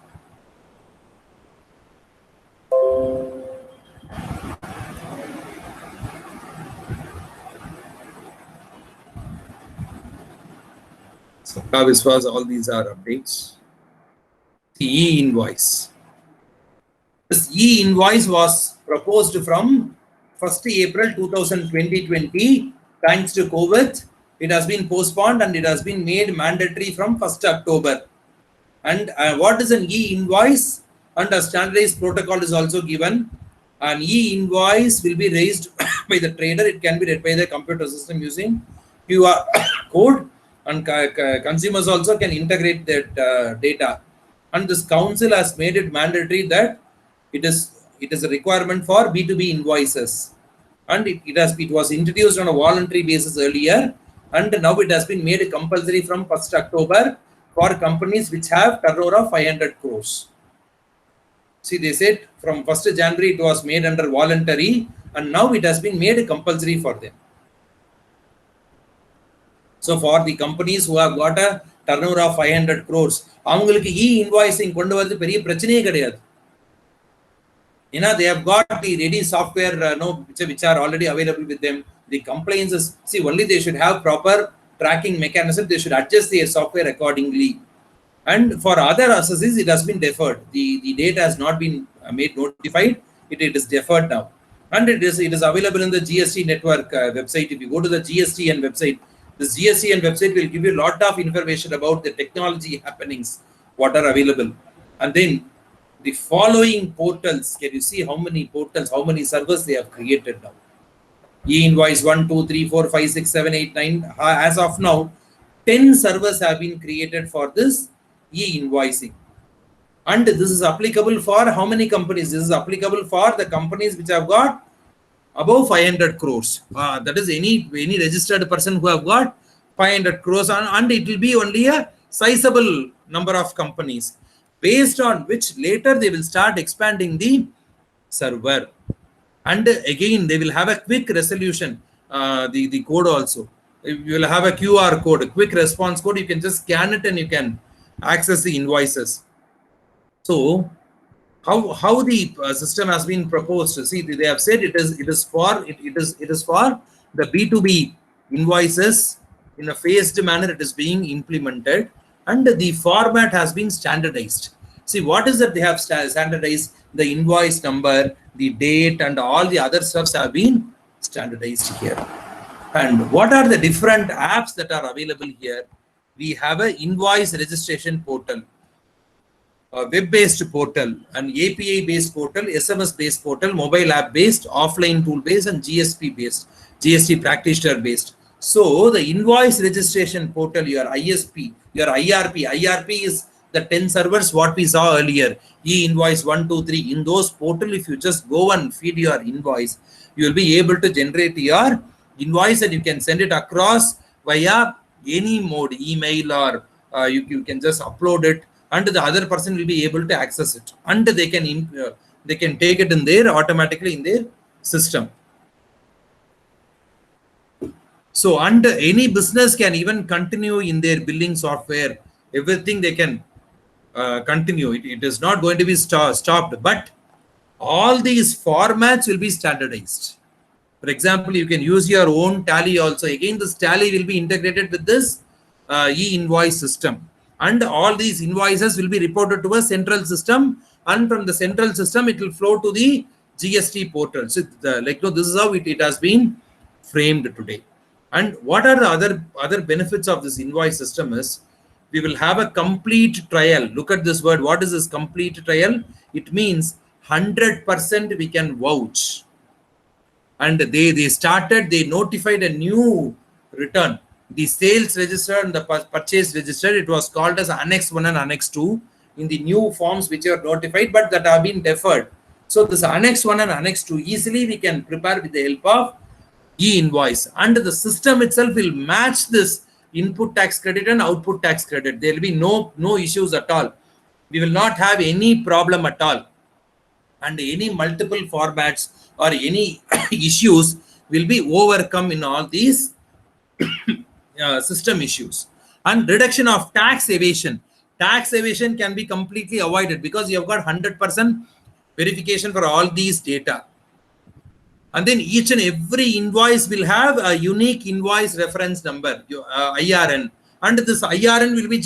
Sabka Viswas, all these are updates. The e-invoice. This e-invoice was proposed from 1st April 2020. Thanks to COVID, it has been postponed and it has been made mandatory from 1st October. And what is an e-invoice? And a standardized protocol is also given. An e-invoice will be raised by the trader. It can be read by the computer system using QR code. And consumers also can integrate that data. And this council has made it mandatory that it is a requirement for B2B invoices. And it was introduced on a voluntary basis earlier, and now it has been made compulsory from 1st October for companies which have turnover of 500 crores. See, they said from 1st January it was made under voluntary, and now it has been made compulsory for them. So for the companies who have got a turnover of 500 crores, அவங்களுக்கு e-invoicing கொண்டு வந்து பெரிய பிரச்சனையே கிடையாது. They have got the ready software which are already available with them. The compliances, see, only they should have proper tracking mechanism. They should adjust their software accordingly. And for other associates, it has been deferred. The date has not been made notified. It is deferred now. And it is available in the GST network website. If you go to the GSTN website, this GSTN website will give you a lot of information about the technology happenings, what are available. And then the following portals, can you see how many portals, how many servers they have created now? E-invoice 1, 2, 3, 4, 5, 6, 7, 8, 9. As of now, 10 servers have been created for this e-invoicing. And this is applicable for how many companies? This is applicable for the companies which have got above 500 crores. That is any registered person who have got 500 crores, and it will be only a sizable number of companies, based on which later they will start expanding the server. And again, they will have a quick resolution, the code also. You will have a QR code, a quick response code. You can just scan it and you can access the invoices. So how the system has been proposed. See, they have said it is for the B2B invoices in a phased manner. It is being implemented, and the format has been standardized. See, what is that they have standardized? The invoice number, the date, and all the other stuffs have been standardized here. And what are the different apps that are available here? We have an invoice registration portal. web-based portal, an API-based portal, SMS-based portal, mobile app-based, offline tool-based, and GSP-based, GST practitioner-based. So the invoice registration portal, your ISP, your IRP is the 10 servers what we saw earlier. E-invoice 1, 2, 3. In those portal, if you just go and feed your invoice, you will be able to generate your invoice and you can send it across via any mode, email, or you can just upload it, and the other person will be able to access it, and they can take it in their automatically in their system. So, and any business can even continue in their billing software. Everything they can continue. It is not going to be stopped, but all these formats will be standardized. For example, you can use your own tally also. Again, this tally will be integrated with this e-invoice system. And all these invoices will be reported to a central system. And from the central system, it will flow to the GST portal. So, this is how it has been framed today. And what are the other benefits of this invoice system is, we will have a complete trial. Look at this word. What is this complete trial? It means 100% we can vouch. And they notified a new return, the sales register and the purchase register. It was called as Annex 1 and Annex 2 in the new forms which are notified, but that have been deferred. So this Annex 1 and Annex 2 easily we can prepare with the help of e-invoice, and the system itself will match this input tax credit and output tax credit. There will be no issues at all. We will not have any problem at all, and any multiple formats or any issues will be overcome in all these system issues. And reduction of tax evasion. Tax evasion can be completely avoided because you have got 100% verification for all these data. And then each and every invoice will have a unique invoice reference number, IRN. And this IRN will be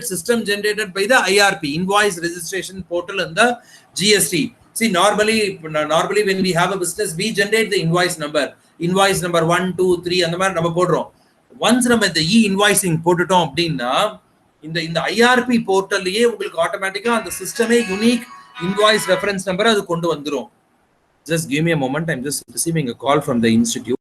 system generated by the IRP, Invoice Registration Portal, and the GST. See, normally when we have a business, we generate the invoice number 1, 2, 3, and the number போடுறோம். Once நம்ம இந்த e-invoicing போட்டுட்டோம் அப்படின்னா, இந்த IRP போர்ட்டல்லையே உங்களுக்கு ஆட்டோமேட்டிக்கா அந்த சிஸ்டமே யூனிக் இன்வாய்ஸ் ரெஃபரன்ஸ் நம்பர் அது கொண்டு வந்துரும். Just give me a moment. I'm just receiving a call from the institute.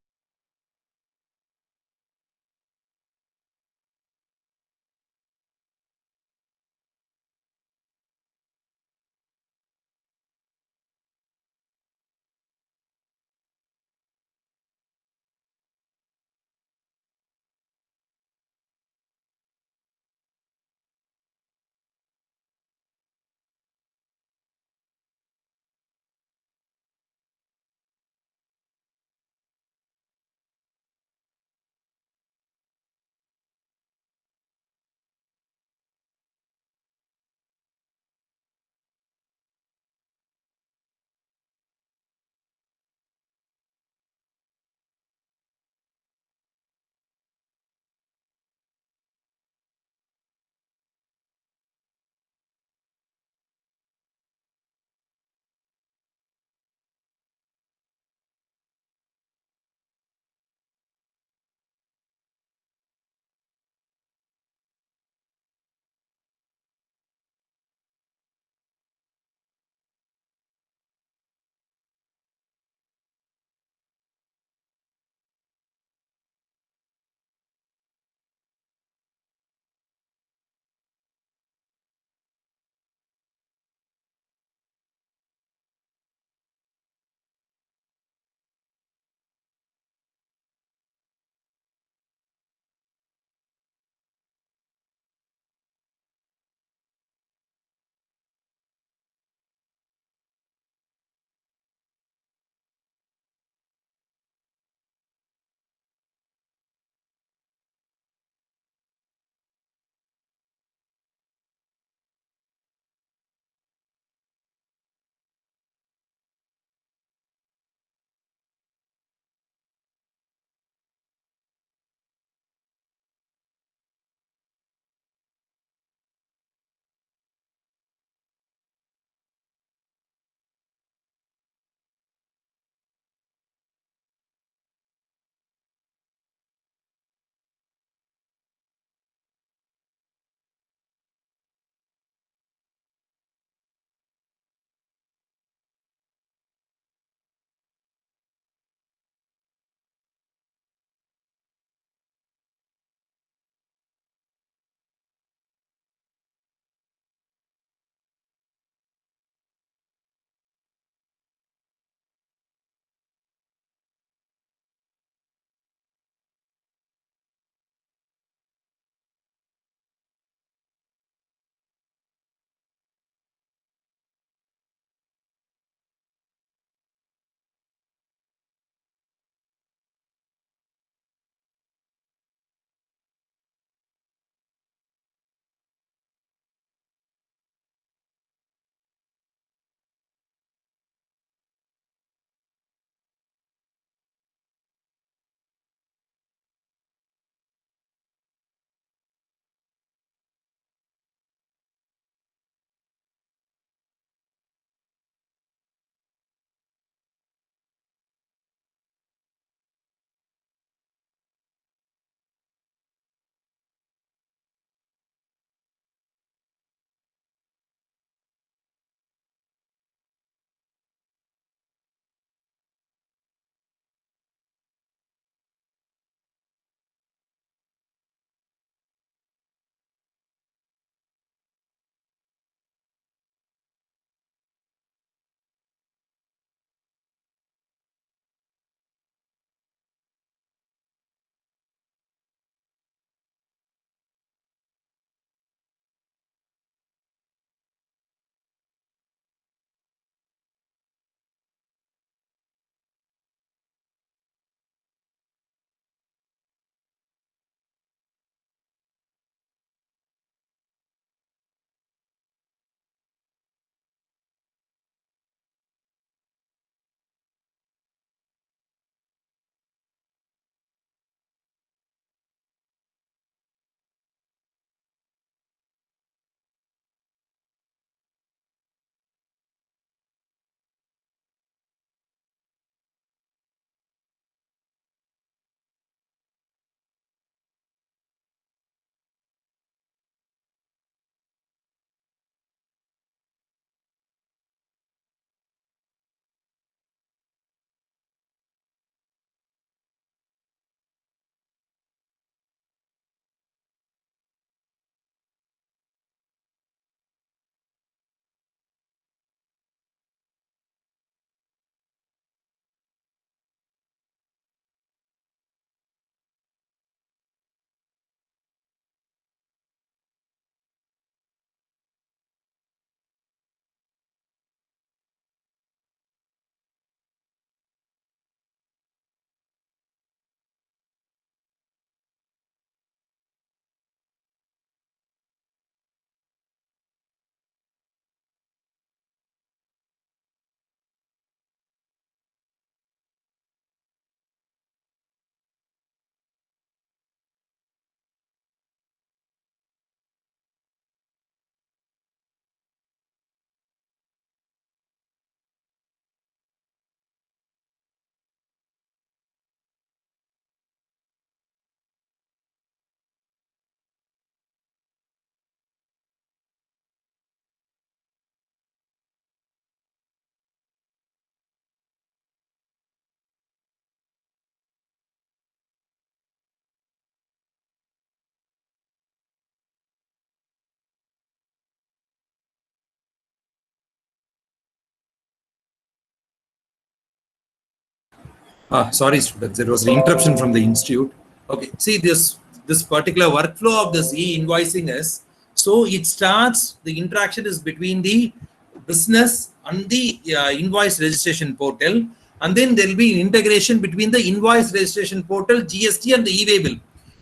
Sorry, students, there was an interruption from the institute. Okay, see this particular workflow of this e-invoicing is, so it starts, the interaction is between the business and the invoice registration portal, and then there will be integration between the invoice registration portal, GST, and the e-way bill.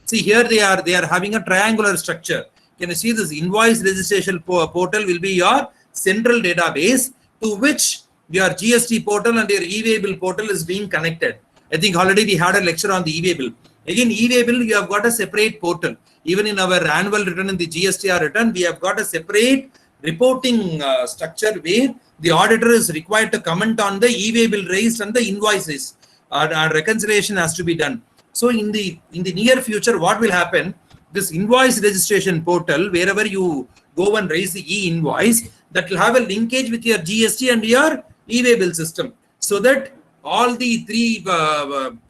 See here they are having a triangular structure. Can you see this invoice registration portal will be your central database to which your GST portal and your e-way bill portal is being connected. I think already we had a lecture on the e-way bill. Again, e-way bill, you have got a separate portal. Even in our annual return in the GSTR return, we have got a separate reporting structure where the auditor is required to comment on the e-way bill raised and the invoices. Reconciliation has to be done. So in the near future, what will happen? This invoice registration portal, wherever you go and raise the e-invoice, that will have a linkage with your GST and your e-way bill system, so that all the three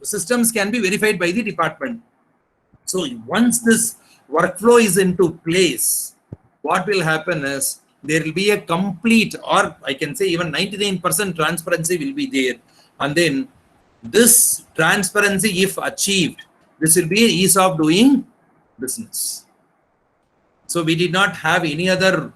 systems can be verified by the department. So once this workflow is into place, what will happen is there will be a complete, or I can say even 99% transparency will be there. And then this transparency, if achieved, this will be an ease of doing business. So we did not have any other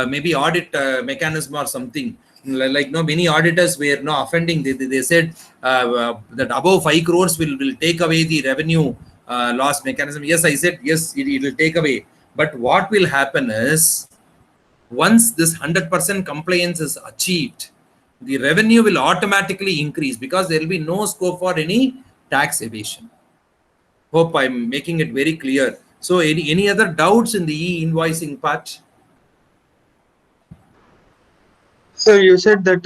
maybe audit mechanism or something. Like many auditors were offending. They said that above 5 crores will take away the revenue loss mechanism. Yes, I said yes, it will take away. But what will happen is, once this 100% compliance is achieved, the revenue will automatically increase because there will be no scope for any tax evasion. Hope I'm making it very clear. So any other doubts in the e-invoicing part? So you said that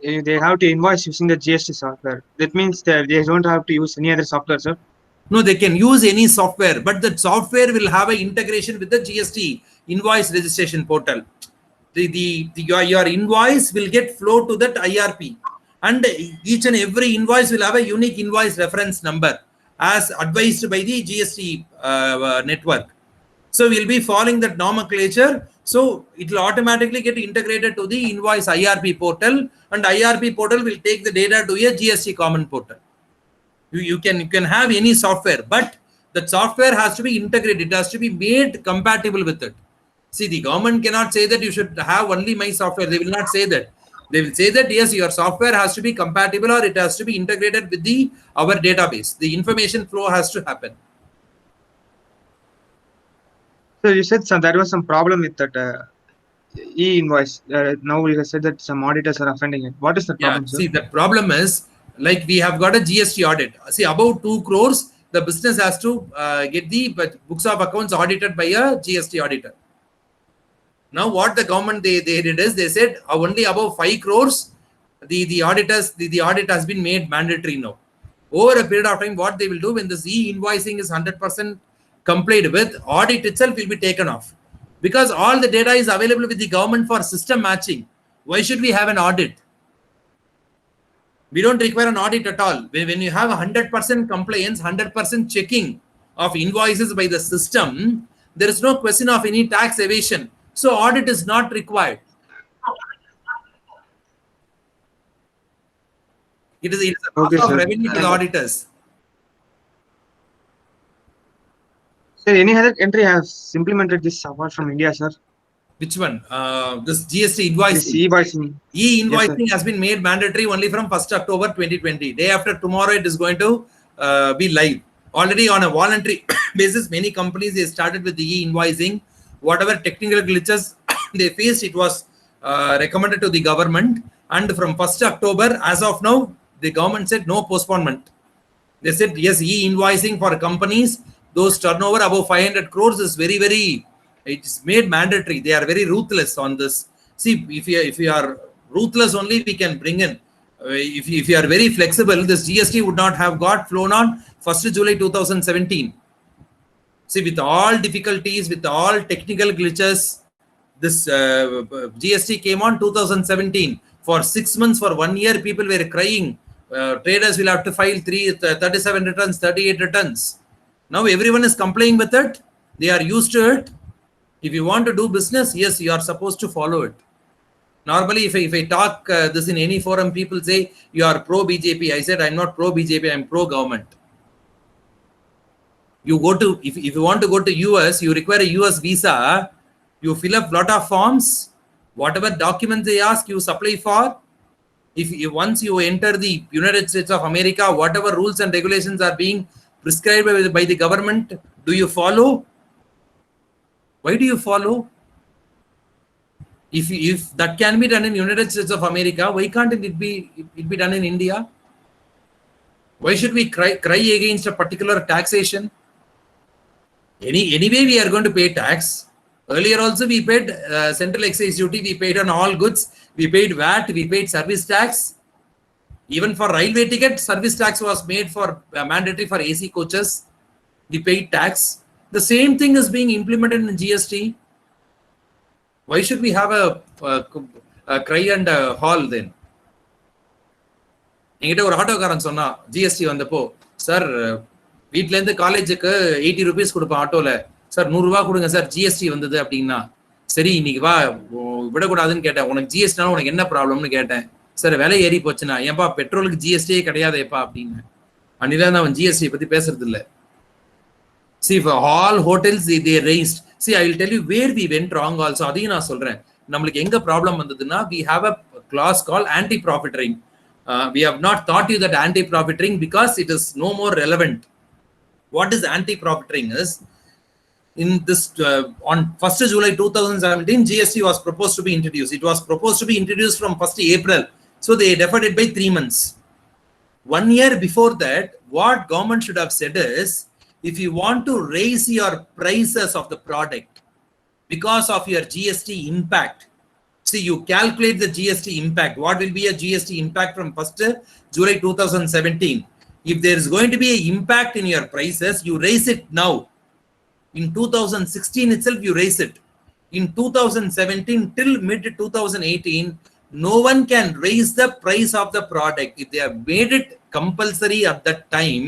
they have to invoice using the GST software. That means that they don't have to use any other software, sir? No, they can use any software, but the software will have an integration with the GST invoice registration portal. Your invoice will get flow to that IRP, and each and every invoice will have a unique invoice reference number as advised by the GST network. So we'll be following that nomenclature. So it will automatically get integrated to the invoice IRP portal, and IRP portal will take the data to a GST common portal. You can have any software, but the software has to be integrated. It has to be made compatible with it. See, the government cannot say that you should have only my software. They will not say that. They will say that yes, your software has to be compatible, or it has to be integrated with our database. The information flow has to happen. So you said there was some problem with that e-invoice. Now you have said that some auditors are offending it. What is the problem, sir? See, the problem is, like, we have got a GST audit. See, about 2 crores, the business has to get the books of accounts audited by a GST auditor. Now, what the government they did is, they said only above 5 crores, the audit has been made mandatory now. Over a period of time, what they will do when this e-invoicing is 100% complied with, audit itself will be taken off, because all the data is available with the government for system matching. Why should we have an audit? We don't require an audit at all. When you have 100% compliance, 100% checking of invoices by the system, there is no question of any tax evasion. So audit is not required. It is a cost of revenue to the auditors. Sir, any other country has implemented this apart from India, sir? Which one? This GST invoicing. This e-invoicing. E-invoicing has been made mandatory only from 1st October 2020. Day after tomorrow, it is going to be live. Already on a voluntary basis, many companies, they started with the e-invoicing. Whatever technical glitches they faced, it was recommended to the government. And from 1st October, as of now, the government said no postponement. They said, yes, e-invoicing for companies, those turnover above 500 crores is very, very, it's made mandatory. They are very ruthless on this. See, if you are ruthless only, we can bring in. If you are very flexible, this GST would not have got flown on 1st July 2017. See, with all difficulties, with all technical glitches, this GST came on 2017. For 6 months, for 1 year, people were crying. Traders will have to file 37 returns, 38 returns. Now everyone is complying with it. They are used to it. If you want to do business, yes, you are supposed to follow it. Normally, if I talk this in any forum, people say you are pro BJP. I said I'm not pro BJP. I'm pro government. You go to if you want to go to US, you require a US visa. You fill up lot of forms. Whatever documents they ask, you supply for. If once you enter the United States of America, whatever rules and regulations are being prescribed by the government, do you follow? Why do you follow? If that can be done in United States of America, why can't it be done in India? Why should we cry against a particular taxation? Anyway, we are going to pay tax. Earlier also we paid central excise duty, we paid on all goods, we paid VAT, we paid service tax. Even for railway ticket, service tax was made for mandatory for AC coaches. We paid tax. The same thing is being implemented in GST. Why should we have a cry and a haul then? என்கிட்ட ஒரு ஆட்டோக்காரன் சொன்னா GST வந்தப்போ, sir வீட்ல இருந்து காலேஜுக்கு 80 rupees கொடுப்பேன் ஆட்டோல, சார் 100 ரூபாய் கொடுங்க சார் ஜிஎஸ்டி வந்தது அப்படின்னா, சரி இன்னைக்கு வா விடக்கூடாதுன்னு கேட்டேன். உனக்கு ஜிஎஸ்டினால உனக்கு என்ன ப்ராப்ளம்னு கேட்டேன். சார் விலை ஏறி போச்சுன்னா, ஏன்பா பெட்ரோலுக்கு ஜிஎஸ்டியே கிடையாதேப்பா அப்படின்னு. அன்னில அவன் ஜிஎஸ்டி பத்தி பேசுறது இல்லை. See, for all hotels they raised. See, I will tell you where we went wrong also. அதையும் நான் சொல்றேன். நம்மளுக்கு எங்க ப்ராப்ளம் வந்ததுன்னா, we have a clause called anti-profiteering. We have not taught you that anti-profiteering because it is no more relevant. What is anti-profiteering is, in this on 1st July 2017, GST was proposed to be introduced. It was proposed to be introduced from 1st April. So they deferred it by 3 months. 1 year before that, what government should have said is, if you want to raise your prices of the product because of your GST impact, see, you calculate the GST impact. What will be a GST impact from 1st July 2017? If there is going to be an impact in your prices, you raise it now. In 2016 itself, you raise it. In 2017 till mid 2018, no one can raise the price of the product. If they have made it compulsory at that time,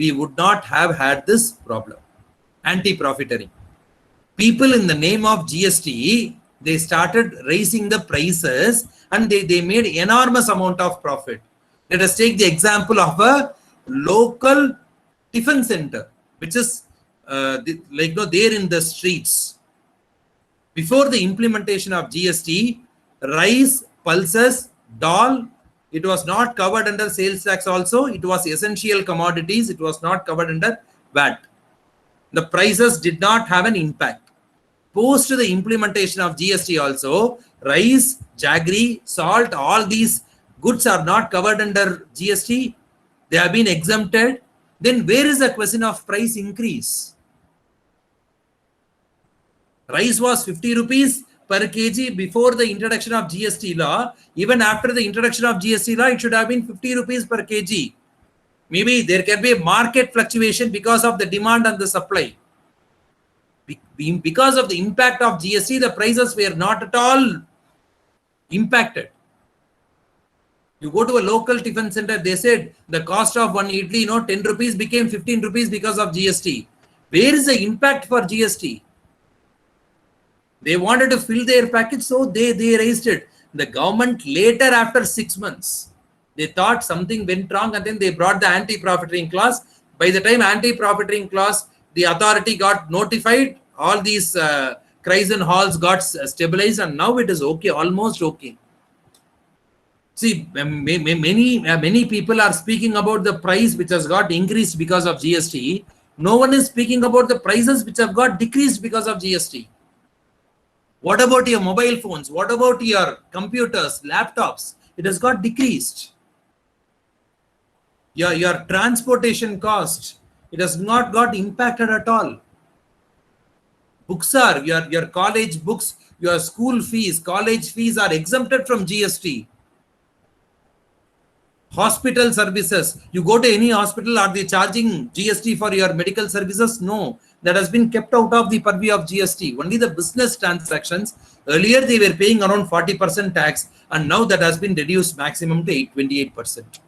we would not have had this problem. Anti-profiteering. People in the name of GST, they started raising the prices and they made enormous amount of profit. Let us take the example of a local tiffin center, which is there in the streets. Before the implementation of GST, rice, pulses, dal, it was not covered under sales tax also. It was essential commodities. It was not covered under VAT. The prices did not have an impact. Post the implementation of GST also, rice, jaggery, salt, all these goods are not covered under GST. They have been exempted. Then where is the question of price increase? Rice was 50 rupees per kg before the introduction of GST law. Even after the introduction of GST law, it should have been 50 rupees per kg. Maybe there can be a market fluctuation because of the demand and the supply. Because of the impact of GST, the prices were not at all impacted. You go to a local tiffin center, they said the cost of one idli, 10 rupees became 15 rupees because of GST. Where is the impact for GST? They wanted to fill their package, so they raised it. The government later, after 6 months, they thought something went wrong and then they brought the anti-profiteering clause. By the time anti-profiteering clause, the authority got notified, all these cries and halls got stabilized, and now it is okay, almost okay. See, many people are speaking about the price which has got increased because of GST. No one is speaking about the prices which have got decreased because of GST. What about your mobile phones? What about your computers, laptops? It has got decreased. Your transportation cost, it has not got impacted at all. Books are, your college books, your school fees, college fees are exempted from GST. Hospital services, you go to any hospital, are they charging GST for your medical services? No, that has been kept out of the purview of GST. Only the business transactions, earlier they were paying around 40% tax, and now that has been reduced maximum to 28%.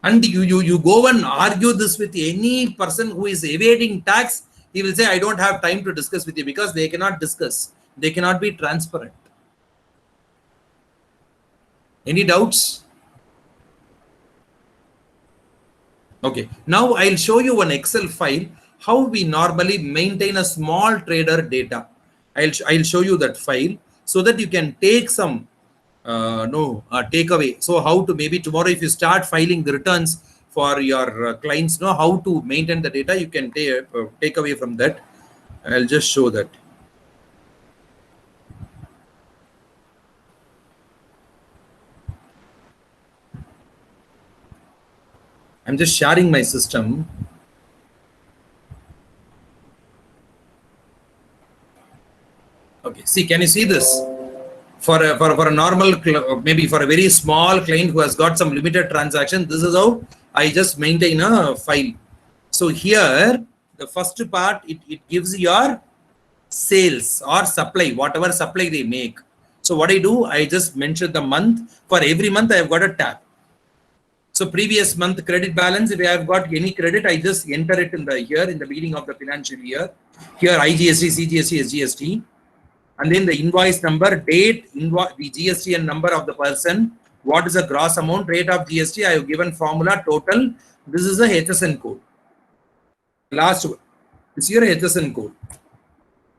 And you go and argue this with any person who is evading tax, he will say, I don't have time to discuss with you, because they cannot discuss. They cannot be transparent. Any doubts? Okay, now I'll show you an Excel file, how we normally maintain a small trader data. I'll show you that file so that you can take some takeaway. So how to, maybe tomorrow if you start filing the returns for your clients, know how to maintain the data, you can take away from that. I'll just show that. I'm just sharing my system. Okay, see, can you see this? For a normal, maybe for a very small client who has got some limited transaction, this is how I just maintain a file. So here, the first part, it gives your sales or supply, whatever supply they make. So what I do, I just mention the month. For every month, I have got a tab. So previous month credit balance, if I have got any credit, I just enter it in the year, in the beginning of the financial year. Here, IGST, CGST, SGST. And then the invoice number, date, the GST and number of the person. What is the gross amount, rate of GST? I have given formula, total. This is the HSN code. Last one. This is your HSN code.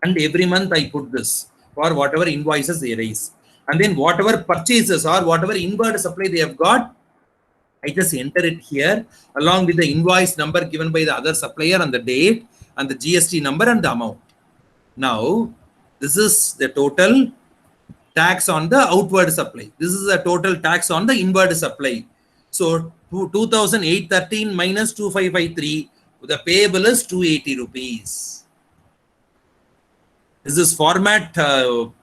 And every month I put this for whatever invoices they raise. And then whatever purchases or whatever inward supply they have got, I just enter it here along with the invoice number given by the other supplier and the date and the GST number and the amount. Now, this is the total tax on the outward supply. This is the total tax on the inward supply. So, 2,813 minus 2,553, the payable is 280 rupees. Is this format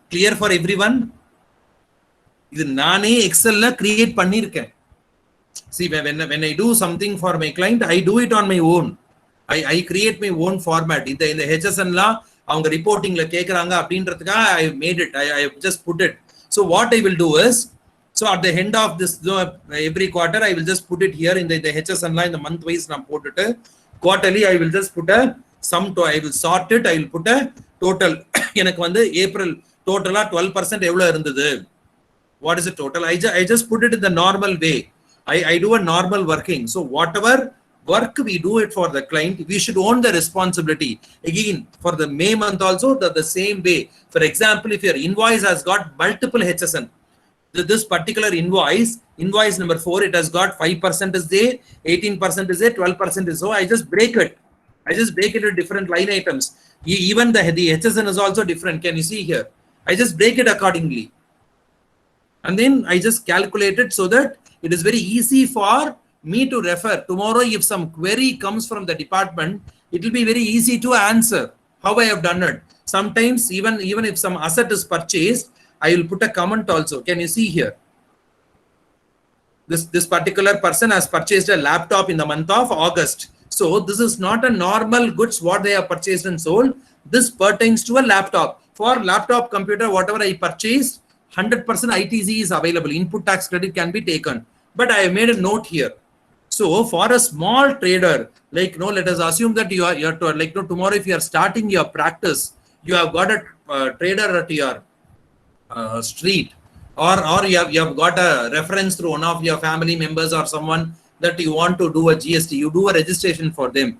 clear for everyone? This is Excel create pannirken. See, when I do something for my client, I do it on my own. I create my own format. In the HSN law, reporting I made it. I just put it. So what I will do is, so at the end of this every quarter, I will just put it here in the HSN law in the month wise. Quarterly, I will just put a sum to. I will sort it. I will put a total. April total 12%. What is the total? I just put it in the normal way. I do a normal working. So whatever work we do it for the client, we should own the responsibility. Again, for the May month also, the same way. For example, if your invoice has got multiple HSN, this particular invoice number 4, it has got 5% is there, 18% is there, 12% is so. I just break it. I just break it into different line items. Even the HSN is also different. Can you see here? I just break it accordingly. And then I just calculate it so that it is very easy for me to refer. Tomorrow, if some query comes from the department, it will be very easy to answer how I have done it. Sometimes, even if some asset is purchased, I will put a comment also. Can you see here? This particular person has purchased a laptop in the month of August. So this is not a normal goods what they have purchased and sold. This pertains to a laptop. For laptop computer, whatever I purchased, 100% ITC is available. Input tax credit can be taken. But I have made a note here. So for a small trader, like let us assume that you are tomorrow if you are starting your practice, you have got a trader at your street, or you have got a reference through one of your family members or someone that you want to do a GST, you do a registration for them.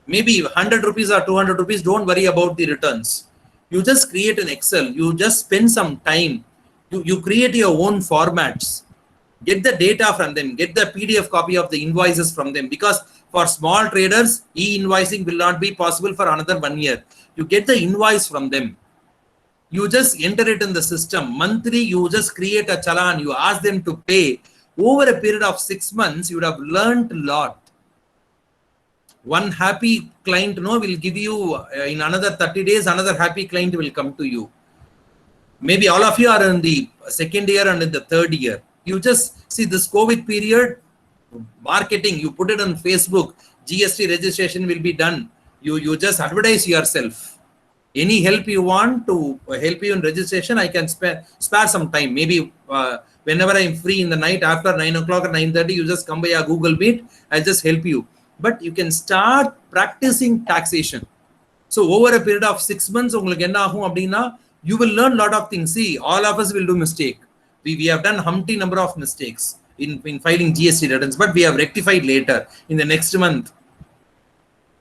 Maybe 100 rupees or 200 rupees, don't worry about the returns. You just create an Excel, you just spend some time, you create your own formats. Get the data from them, get the PDF copy of the invoices from them, because for small traders, e-invoicing will not be possible for another 1 year. You get the invoice from them. You just enter it in the system. Monthly, you just create a challan, you ask them to pay. Over a period of 6 months, you would have learned a lot. One happy client will give you, in another 30 days, another happy client will come to you. Maybe all of you are in the second year and in the third year. You just see this COVID period, marketing, you put it on Facebook, GST registration will be done. You just advertise yourself. Any help you want to help you in registration, I can spare some time. Maybe whenever I'm free in the night after 9 o'clock or 9:30, you just come by a Google Meet, I'll just help you. But you can start practicing taxation. So over a period of 6 months, you will learn a lot of things. See, all of us will do mistake. We have done humpty number of mistakes in filing GST returns, but we have rectified later in the next month.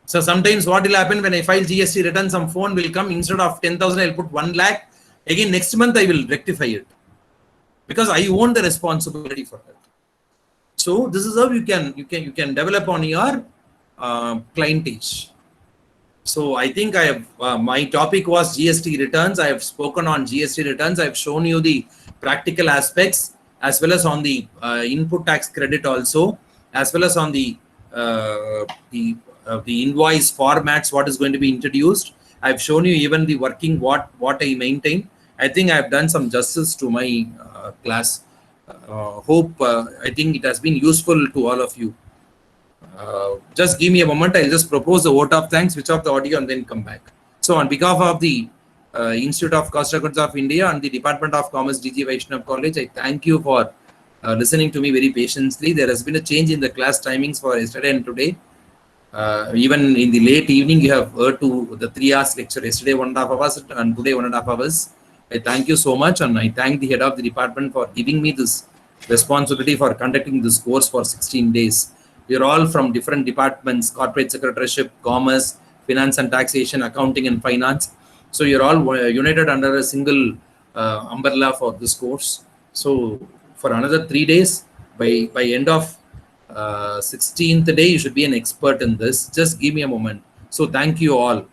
So sometimes what will happen when I file GST return, some phone will come, instead of 10,000, I'll put 1 lakh. Again, next month I will rectify it because I own the responsibility for it. So this is how you can develop on your clientage. So I think I have my topic was GST returns. I have spoken on GST returns. I have shown you the practical aspects as well as on the input tax credit also, as well as on the invoice formats, what is going to be introduced. I've shown you even the working what I maintain. I think I've done some justice to my class. I think it has been useful to all of you. Just give me a moment. I'll just propose a vote of thanks, switch off the audio, and then come back. So on behalf of the Institute of Cost Records of India and the Department of Commerce, DG Vaishnav College, I thank you for listening to me very patiently. There has been a change in the class timings for yesterday and today. Even in the late evening, you have heard to the 3 hours lecture. Yesterday 1.5 hours and today 1.5 hours. I thank you so much, and I thank the head of the department for giving me this responsibility for conducting this course for 16 days. We are all from different departments: corporate secretaryship, commerce, finance and taxation, accounting and finance. So you're all united under a single umbrella for this course. So for another 3 days, by end of 16th day, you should be an expert in this. Just give me a moment. So thank you all.